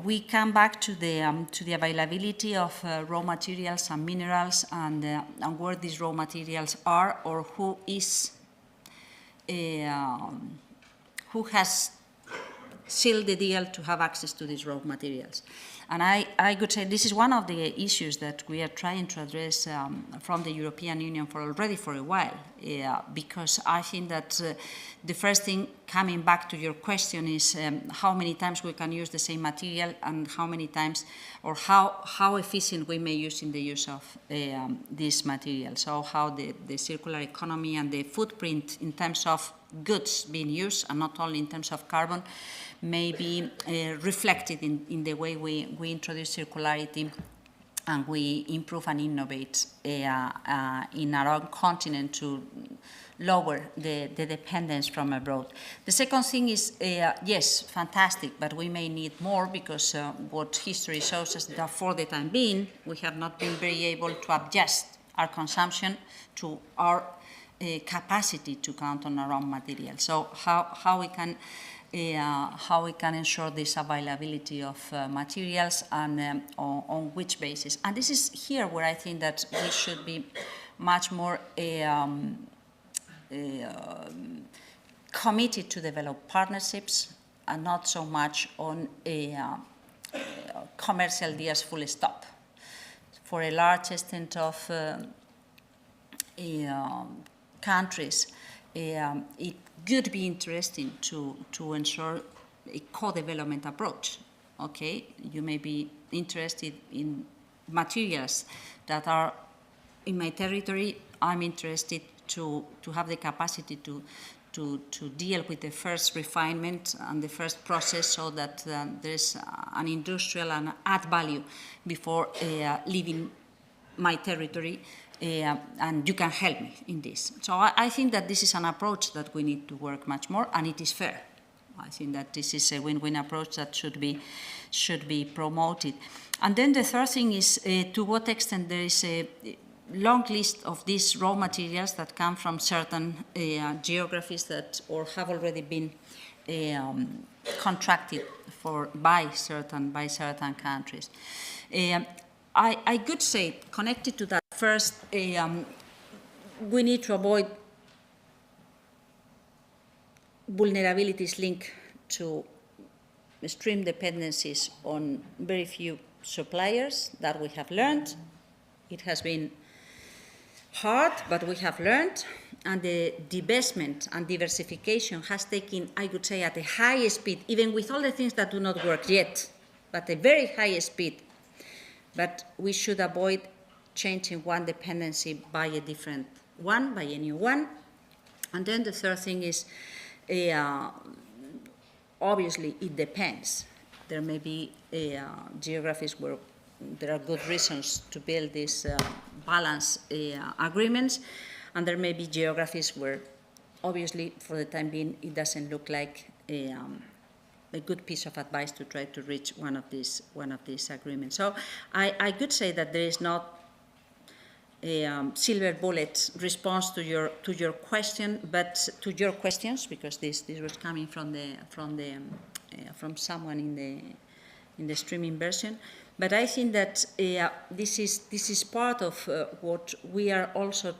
we come back to the availability of raw materials and minerals, and where these raw materials are, or who has seal the deal to have access to these raw materials. And I could say this is one of the issues that we are trying to address from the European Union for a while, because I think that the first thing, coming back to your question, is how many times we can use the same material and how many times, or how efficient we may use in the use of this material. So how the circular economy and the footprint in terms of goods being used, and not only in terms of carbon, may be reflected in the way we introduce circularity and we improve and innovate in our own continent to lower the dependence from abroad. The second thing is, yes, fantastic, but we may need more, because what history shows us that for the time being, we have not been very able to adjust our consumption to our capacity to count on our own material. So how we can ensure this availability of materials, and on which basis. And this is here where I think that we should be much more committed to develop partnerships, and not so much on commercial deals full stop. For a large extent of countries, it could be interesting to ensure a co-development approach. Okay, you may be interested in materials that are in my territory. I'm interested to have the capacity to deal with the first refinement and the first process, so that there's an industrial and add value before leaving my territory. And you can help me in this. So I think that this is an approach that we need to work much more, and it is fair. I think that this is a win-win approach that should be promoted. And then the third thing is to what extent there is a long list of these raw materials that come from certain geographies that or have already been contracted by certain countries. I could say, connected to that, first, we need to avoid vulnerabilities linked to extreme dependencies on very few suppliers that we have learned. It has been hard, but we have learned. And the divestment and diversification has taken, I would say, at a high speed, even with all the things that do not work yet, but a very high speed. But we should avoid changing one dependency by a different one, by a new one. And then the third thing is, obviously, it depends. There may be geographies where there are good reasons to build these balance agreements, and there may be geographies where, obviously, for the time being, it doesn't look like a good piece of advice to try to reach one of these agreements. So I could say that there is not a silver bullet response to your question, but to your questions, because this was coming from someone in the streaming version. But I think that this is part of what we are also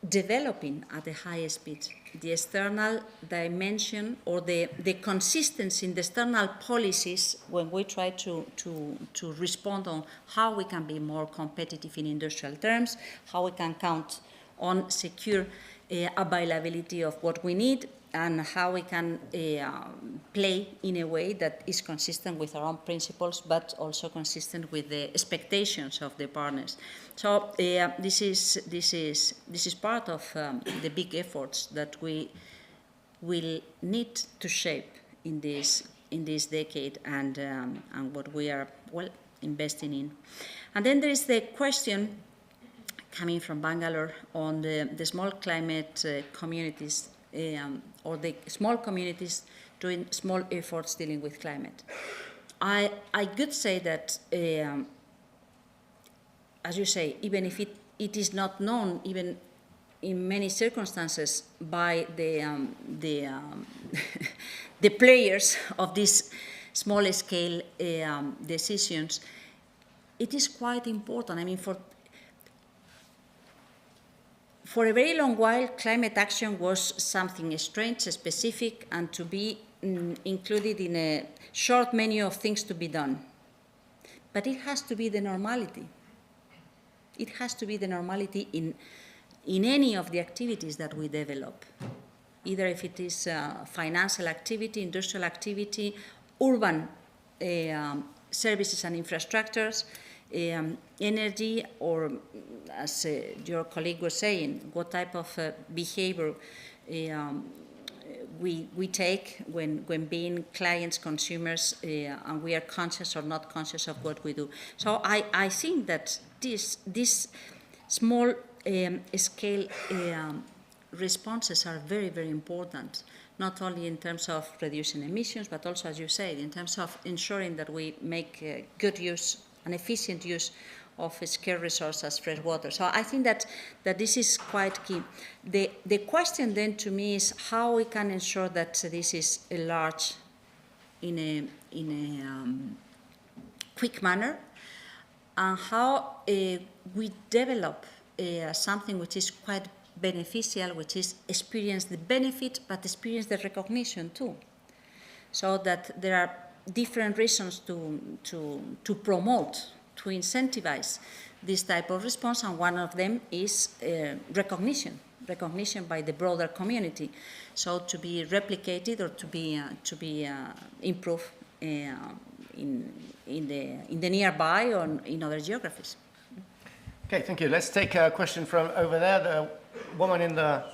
developing at a higher speed. The external dimension, or the consistency in the external policies, when we try to respond on how we can be more competitive in industrial terms, how we can count on secure availability of what we need, and how we can play in a way that is consistent with our own principles, but also consistent with the expectations of the partners. So this is part of the big efforts that we will need to shape in this decade, and what we are investing in. And then there is the question coming from Bangalore on the small climate communities. Or the small communities doing small efforts dealing with climate. I could say that, as you say, even if it is not known, even in many circumstances, by the players of these small-scale decisions, it is quite important. I mean, for a very long while, climate action was something strange, specific, and to be included in a short menu of things to be done. But it has to be the normality. It has to be the normality in any of the activities that we develop, either if it is financial activity, industrial activity, urban services and infrastructures, energy, or as your colleague was saying, what type of behavior we take when being clients, consumers, and we are conscious or not conscious of what we do. So I think that these small scale responses are very, very important, not only in terms of reducing emissions, but also, as you said, in terms of ensuring that we make good use and efficient use of scarce resources, fresh water. So I think that this is quite key. The question then to me is how we can ensure that this is enlarged in a quick manner, and how we develop something which is quite beneficial, which is experience the benefit, but experience the recognition too. So that there are different reasons to promote, to incentivize this type of response, and one of them is recognition by the broader community. So to be replicated or to be improved in the nearby or in other geographies. Okay, thank you. Let's take a question from over there, the woman in the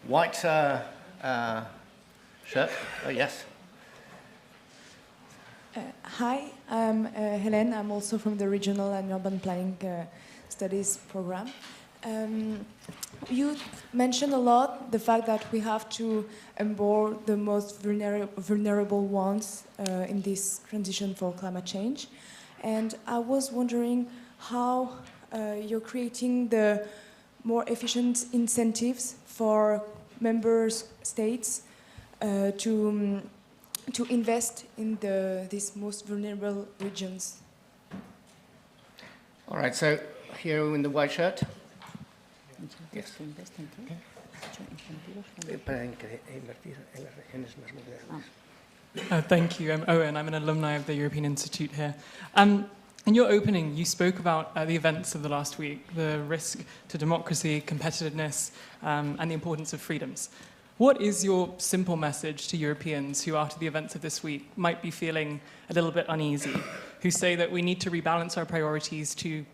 white shirt. Oh, yes. Hi, I'm Hélène. I'm also from the Regional and Urban Planning Studies program. You mentioned a lot the fact that we have to onboard the most vulnerable ones in this transition for climate change. And I was wondering how you're creating the more efficient incentives for member states to invest in these most vulnerable regions. All right, so here in the white shirt. Yes. Thank you. I'm Owen. I'm an alumni of the European Institute here. In your opening, you spoke about the events of the last week, the risk to democracy, competitiveness, and the importance of freedoms. What is your simple message to Europeans who, after the events of this week, might be feeling a little bit uneasy, who say that we need to rebalance our priorities to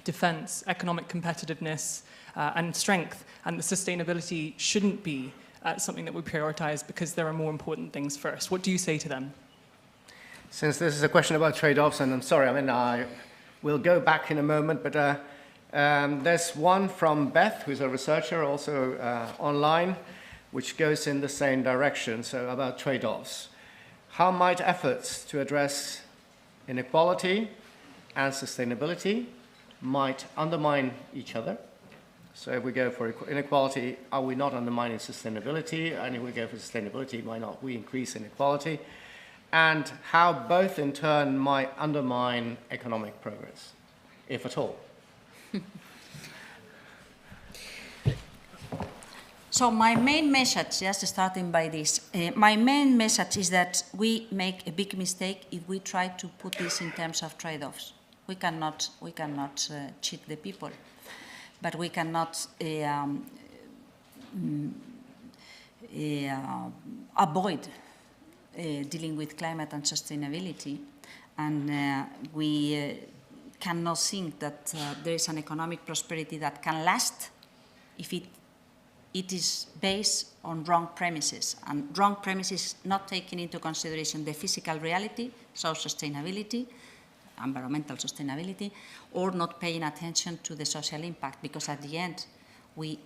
defense, economic competitiveness, and strength, and the sustainability shouldn't be something that we prioritize because there are more important things first? What do you say to them? Since this is a question about trade-offs, and I'm sorry, I will go back in a moment, but there's one from Beth, who's a researcher, also online, which goes in the same direction, so about trade-offs. How might efforts to address inequality and sustainability might undermine each other? So if we go for inequality, are we not undermining sustainability? And if we go for sustainability, why not we increase inequality? And how both in turn might undermine economic progress, if at all. So my main message, just starting by this, my main message is that we make a big mistake if we try to put this in terms of trade-offs. We cannot cheat the people, but we cannot avoid dealing with climate and sustainability, and we cannot think that there is an economic prosperity that can last if it is based on wrong premises, and wrong premises not taking into consideration the physical reality, so sustainability, environmental sustainability, or not paying attention to the social impact, because at the end we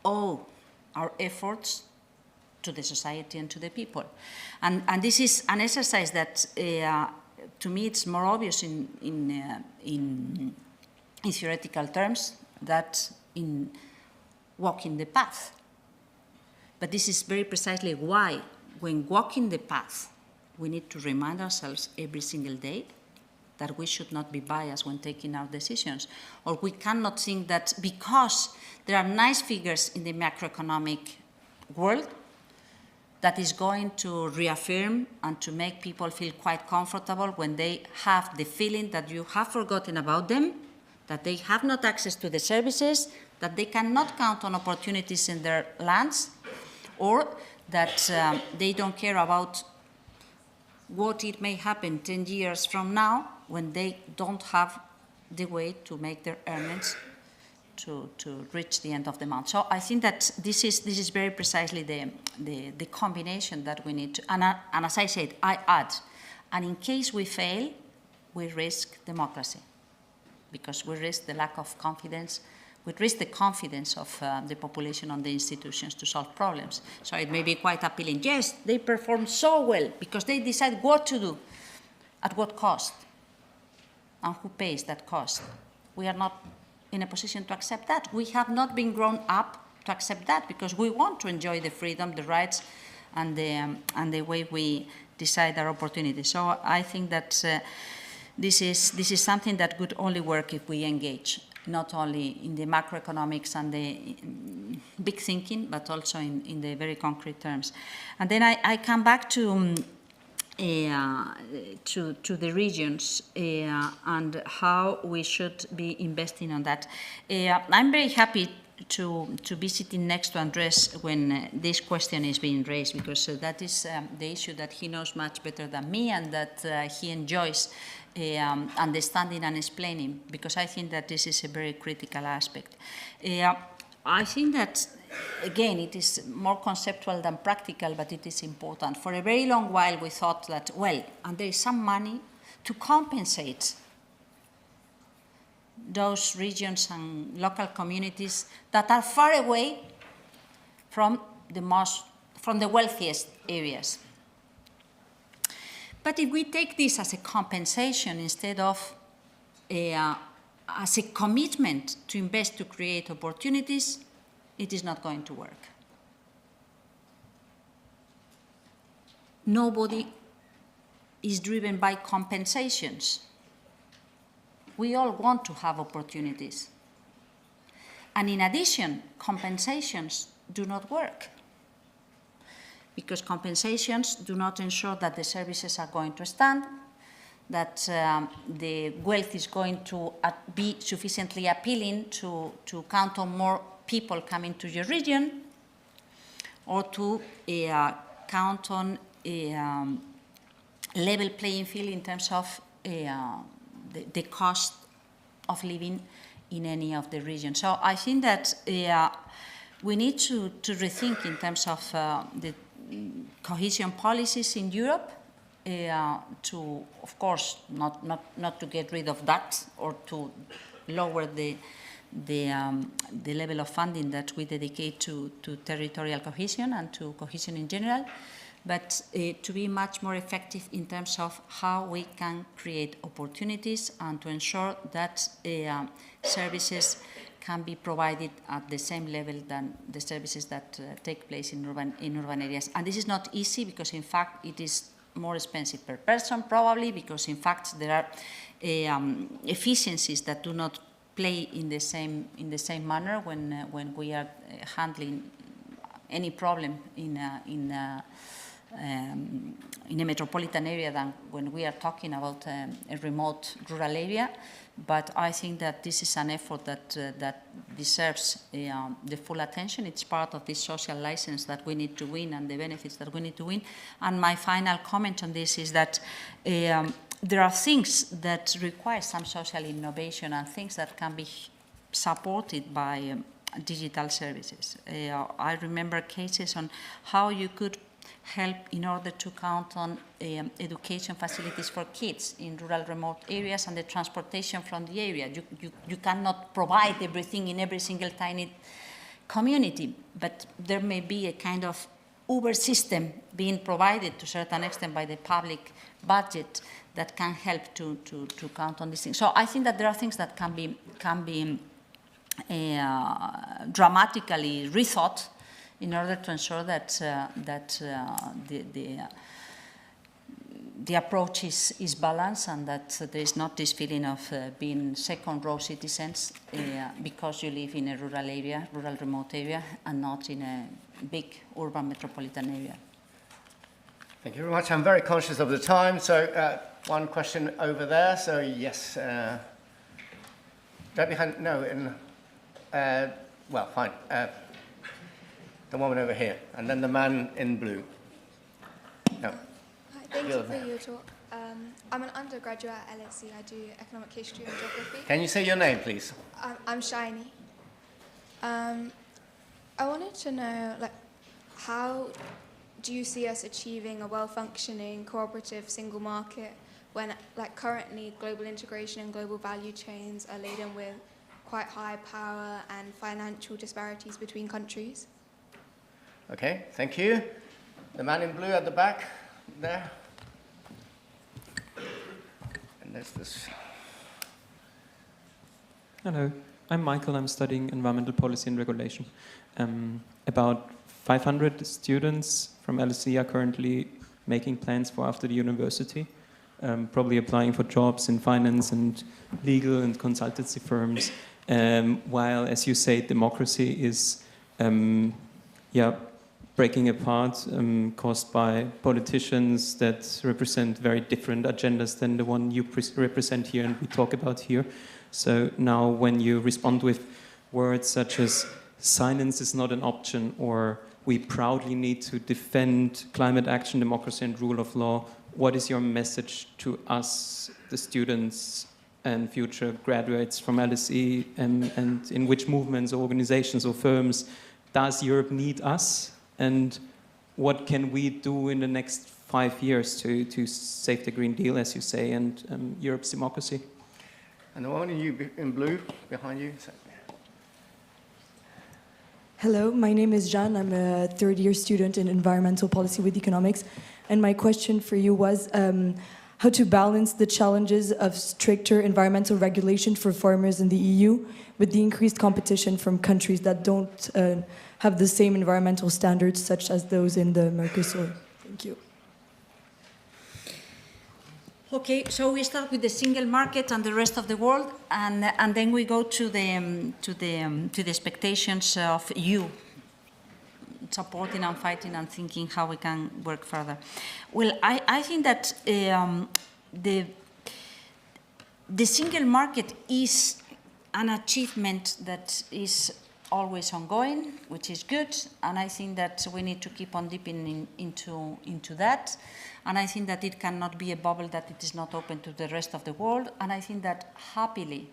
owe our efforts to the society and to the people. And this is an exercise that to me it's more obvious in theoretical terms than in walking the path. But this is very precisely why, when walking the path, we need to remind ourselves every single day that we should not be biased when taking our decisions. Or we cannot think that because there are nice figures in the macroeconomic world, that is going to reaffirm and to make people feel quite comfortable when they have the feeling that you have forgotten about them, that they have not access to the services, that they cannot count on opportunities in their lands, or that they don't care about what it may happen 10 years from now when they don't have the way to make their earnings to reach the end of the month. So I think that this is very precisely the combination that we need to, and as I said, I add, and in case we fail, we risk democracy, because we risk the lack of confidence, we risk the confidence of the population on the institutions to solve problems. So it may be quite appealing. Yes, they perform so well because they decide what to do, at what cost, and who pays that cost. We are not in a position to accept that. We have not been grown up to accept that because we want to enjoy the freedom, the rights, and the way we decide our opportunities. So I think that this is something that could only work if we engage, not only in the macroeconomics and the big thinking, but also in the very concrete terms. And then I come back to the regions and how we should be investing on that. I'm very happy to be sitting next to Andres when this question is being raised, because that is the issue that he knows much better than me, and that he enjoys understanding and explaining, because I think that this is a very critical aspect. I think that, again, it is more conceptual than practical, but it is important. For a very long while, we thought that, well, and there is some money to compensate those regions and local communities that are far away from the wealthiest areas. But if we take this as a compensation instead of as a commitment to invest to create opportunities, it is not going to work. Nobody is driven by compensations. We all want to have opportunities. And in addition, compensations do not work, because compensations do not ensure that the services are going to stand, that the wealth is going to be sufficiently appealing to count on more people coming to your region, or to count on a level playing field in terms of the cost of living in any of the regions. So I think that we need to rethink in terms of the cohesion policies in Europe, to, of course, not to get rid of that or to lower the level of funding that we dedicate to territorial cohesion and to cohesion in general, but to be much more effective in terms of how we can create opportunities and to ensure that services can be provided at the same level than the services that take place in urban areas. And this is not easy, because in fact it is more expensive per person, probably, because in fact there are efficiencies that do not play in the same manner when we are handling any problem in a metropolitan area than when we are talking about a remote rural area. But I think that this is an effort that deserves the full attention. It's part of this social license that we need to win and the benefits that we need to win. And my final comment on this is that there are things that require some social innovation and things that can be supported by digital services. I remember cases on how you could help in order to count on education facilities for kids in rural remote areas and the transportation from the area. You cannot provide everything in every single tiny community, but there may be a kind of Uber system being provided to a certain extent by the public budget that can help to count on these things. So I think that there are things that can be dramatically rethought in order to ensure that the approach is balanced, and that there is not this feeling of being second-row citizens because you live in a rural area, rural remote area, and not in a big urban metropolitan area. Thank you very much. I'm very conscious of the time. So one question over there. So yes, right behind, no, well, fine. The woman over here, and then the man in blue. No. Hi, thank you for your talk. I'm an undergraduate at LSE. I do economic history and geography. Can you say your name, please? I'm Shiny. I wanted to know, like, how do you see us achieving a well-functioning, cooperative single market when, like, currently global integration and global value chains are laden with quite high power and financial disparities between countries? Okay, thank you. The man in blue at the back there. And there's this. Hello, I'm Michael. I'm studying environmental policy and regulation. About 500 students from LSE are currently making plans for after the university, probably applying for jobs in finance and legal and consultancy firms, while, as you say, democracy is breaking apart, caused by politicians that represent very different agendas than the one you represent here and we talk about here. So now when you respond with words such as silence is not an option, or we proudly need to defend climate action, democracy and rule of law, what is your message to us, the students and future graduates from LSE, and in which movements or organizations or firms does Europe need us? And what can we do in the next 5 years to save the Green Deal, as you say, and Europe's democracy? And the one in blue behind you. Hello, my name is Jeanne. I'm a third-year student in environmental policy with economics. And my question for you was how to balance the challenges of stricter environmental regulation for farmers in the EU with the increased competition from countries that don't have the same environmental standards, such as those in the Mercosur. Thank you. Okay, so we start with the single market and the rest of the world, and then we go to the expectations of you, supporting and fighting and thinking how we can work further. Well, I think that the single market is an achievement that is always ongoing, which is good, and I think that we need to keep on dipping into that. And I think that it cannot be a bubble that it is not open to the rest of the world. And I think that happily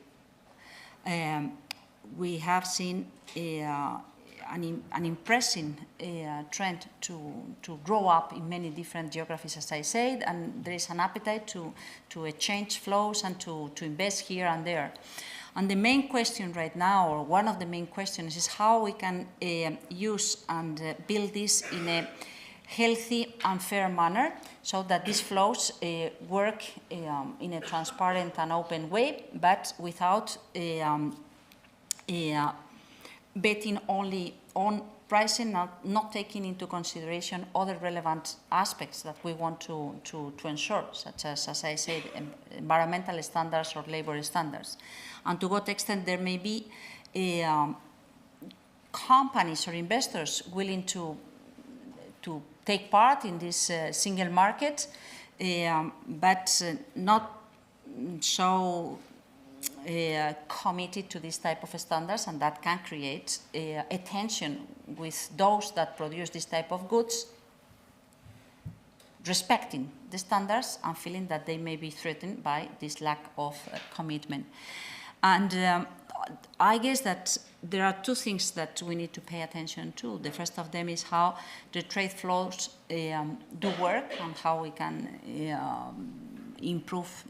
we have seen an impressive trend to grow up in many different geographies, as I said, and there is an appetite to exchange flows and to invest here and there. And the main question right now, or one of the main questions, is how we can use and build this in a healthy and fair manner, so that these flows work in a transparent and open way, but without betting only on pricing, not taking into consideration other relevant aspects that we want to ensure, such as I said, environmental standards or labor standards. And to what extent there may be companies or investors willing to take part in this single market, but not so committed to this type of standards, and that can create a tension with those that produce this type of goods, respecting the standards and feeling that they may be threatened by this lack of commitment. And I guess that there are two things that we need to pay attention to. The first of them is how the trade flows do work and how we can improve,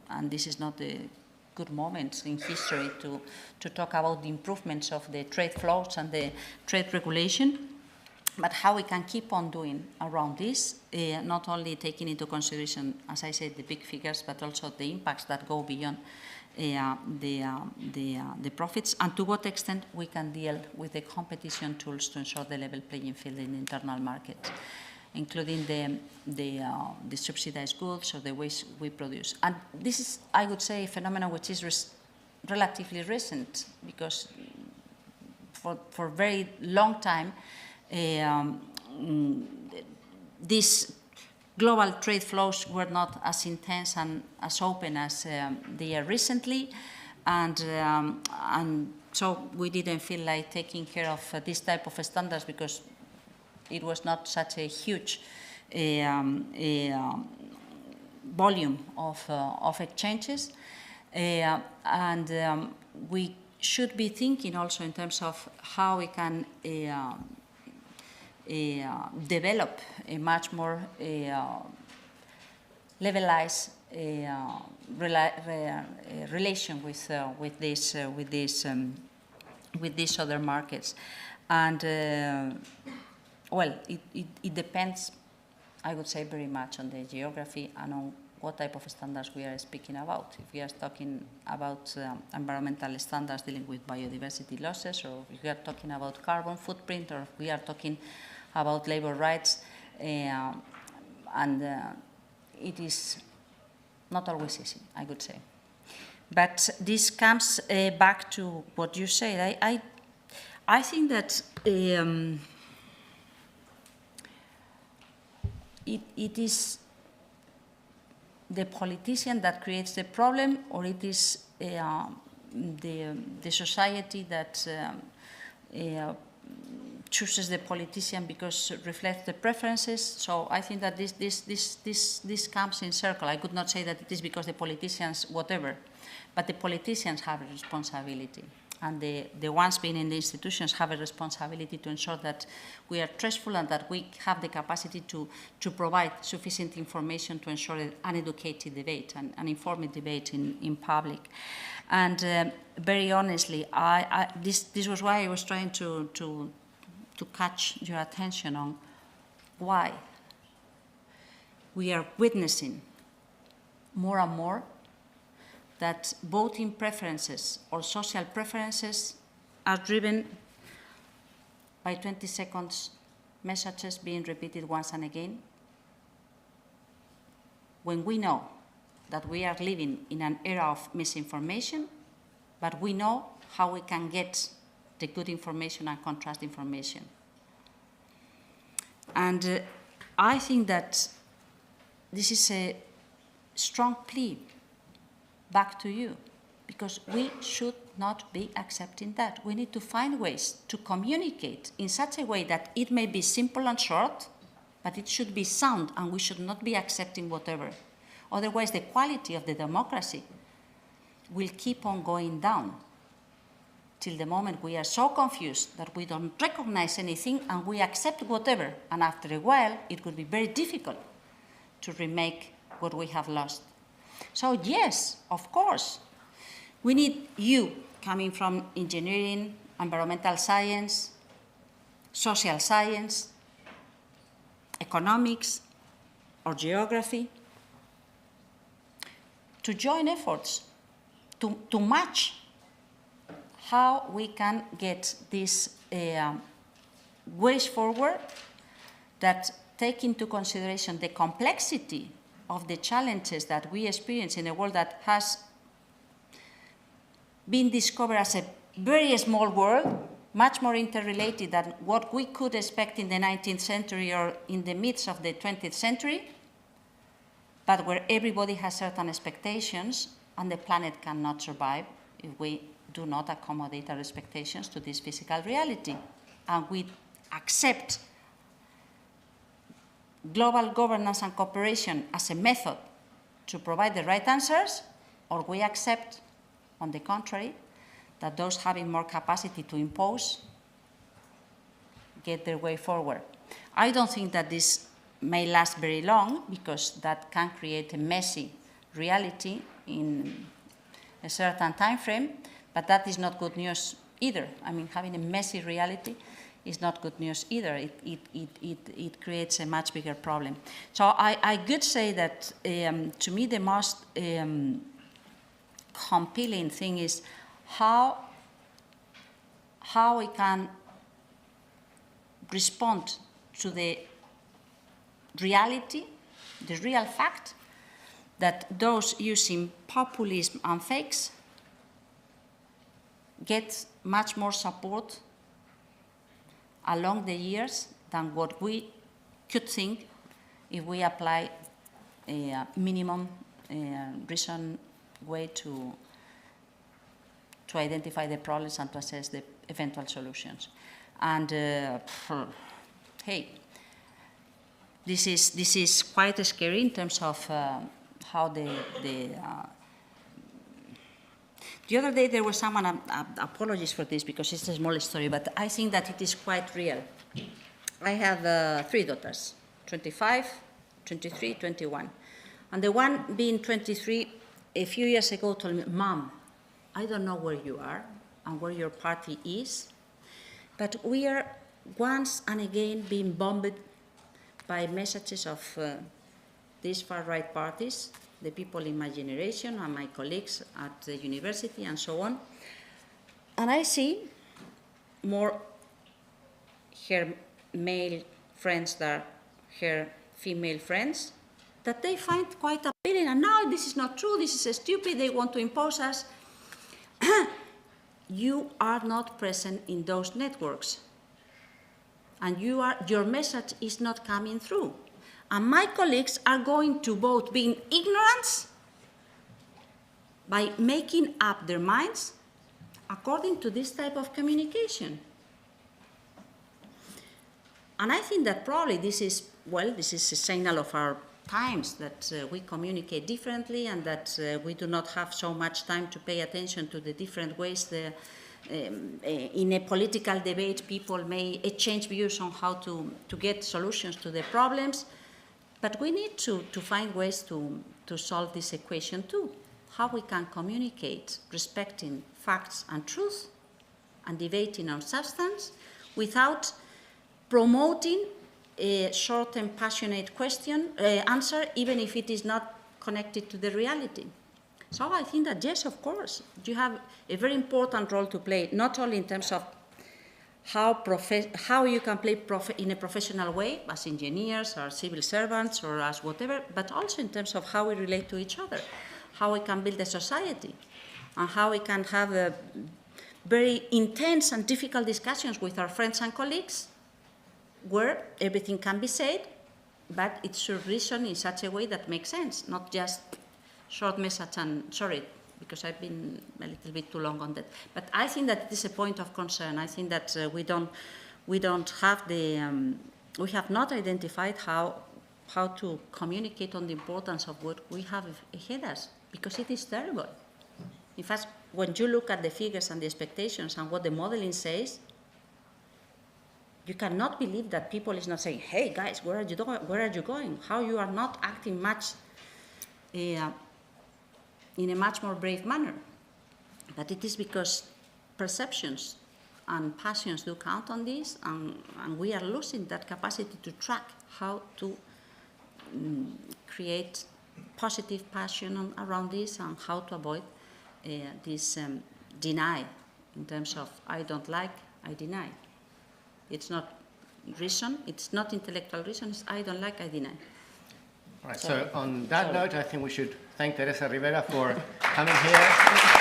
and this is not a good moment in history to talk about the improvements of the trade flows and the trade regulation, but how we can keep on doing around this, not only taking into consideration, as I said, the big figures, but also the impacts that go beyond the profits, and to what extent we can deal with the competition tools to ensure the level playing field in the internal market, including the subsidized goods or the ways we produce. And this is, I would say, a phenomenon which is relatively recent, because for a very long time, this global trade flows were not as intense and as open as they are recently, and so we didn't feel like taking care of this type of standards because it was not such a huge volume of exchanges, and we should be thinking also in terms of how we can develop a much more levelized relation with these other markets, and well, it depends, I would say, very much on the geography and on what type of standards we are speaking about. If we are talking about environmental standards dealing with biodiversity losses, or if we are talking about carbon footprint, or if we are talking about labor rights, and it is not always easy, I would say. But this comes back to what you said. I think that it is the politician that creates the problem, or it is the society that chooses the politician because it reflects the preferences. So I think that this comes in circle. I could not say that it is because the politicians whatever, but the politicians have a responsibility. And the ones being in the institutions have a responsibility to ensure that we are trustful and that we have the capacity to provide sufficient information to ensure an educated debate and an informed debate in public. And very honestly, this was why I was trying to catch your attention on why we are witnessing more and more that voting preferences or social preferences are driven by 20 seconds messages being repeated once and again, when we know that we are living in an era of misinformation, but we know how we can get the good information and contrast information. And I think that this is a strong plea back to you, because we should not be accepting that. We need to find ways to communicate in such a way that it may be simple and short, but it should be sound, and we should not be accepting whatever. Otherwise, the quality of the democracy will keep on going down till the moment we are so confused that we don't recognize anything and we accept whatever. And after a while, it will be very difficult to remake what we have lost. So yes, of course, we need you coming from engineering, environmental science, social science, economics, or geography, to join efforts to match how we can get these ways forward that take into consideration the complexity of the challenges that we experience in a world that has been discovered as a very small world, much more interrelated than what we could expect in the 19th century or in the midst of the 20th century, but where everybody has certain expectations and the planet cannot survive if we do not accommodate our expectations to this physical reality. And we accept global governance and cooperation as a method to provide the right answers, or we accept, on the contrary, that those having more capacity to impose get their way forward. I don't think that this may last very long, because that can create a messy reality in a certain time frame, but that is not good news either. I mean, having a messy reality is not good news either. It creates a much bigger problem. So I could say that to me the most compelling thing is how we can respond to the reality, the real fact, that those using populism and fakes get much more support along the years than what we could think if we apply a minimum reason way to identify the problems and to assess the eventual solutions. And hey, this is quite scary in terms of how the other day there was someone, apologies for this because it's a small story, but I think that it is quite real. I have 3 daughters, 25, 23, 21. And the one being 23, a few years ago told me, Mom, I don't know where you are and where your party is, but we are once and again being bombarded by messages of these far-right parties, the people in my generation and my colleagues at the university and so on. And I see more her male friends than her female friends that they find quite appealing. And no, this is not true, this is stupid, they want to impose us. You are not present in those networks. And your message is not coming through. And my colleagues are going to both be in ignorance by making up their minds according to this type of communication. And I think that probably this is a signal of our times, that we communicate differently and that we do not have so much time to pay attention to the different ways in a political debate people may exchange views on how to get solutions to the problems. But we need to find ways to solve this equation too. How we can communicate respecting facts and truth and debating on substance without promoting a short and passionate answer, even if it is not connected to the reality. So I think that, yes, of course, you have a very important role to play, not only in terms of how you can play in a professional way as engineers or civil servants or as whatever, but also in terms of how we relate to each other, how we can build a society, and how we can have very intense and difficult discussions with our friends and colleagues where everything can be said, but it should reason in such a way that makes sense, not just short message and sorry, because I've been a little bit too long on that. But I think that it is a point of concern. I think that we have not identified how to communicate on the importance of what we have ahead of us, because it is terrible. In fact, when you look at the figures and the expectations and what the modeling says, you cannot believe that people is not saying, hey guys, where are you going? How you are not acting much in a much more brave manner. But it is because perceptions and passions do count on this, and we are losing that capacity to track how to create positive passion around this and how to avoid this deny in terms of I don't like, I deny. It's not reason, it's not intellectual reason, it's I don't like, I deny. All right, so on that note, I think we should thank Teresa Ribera for coming here.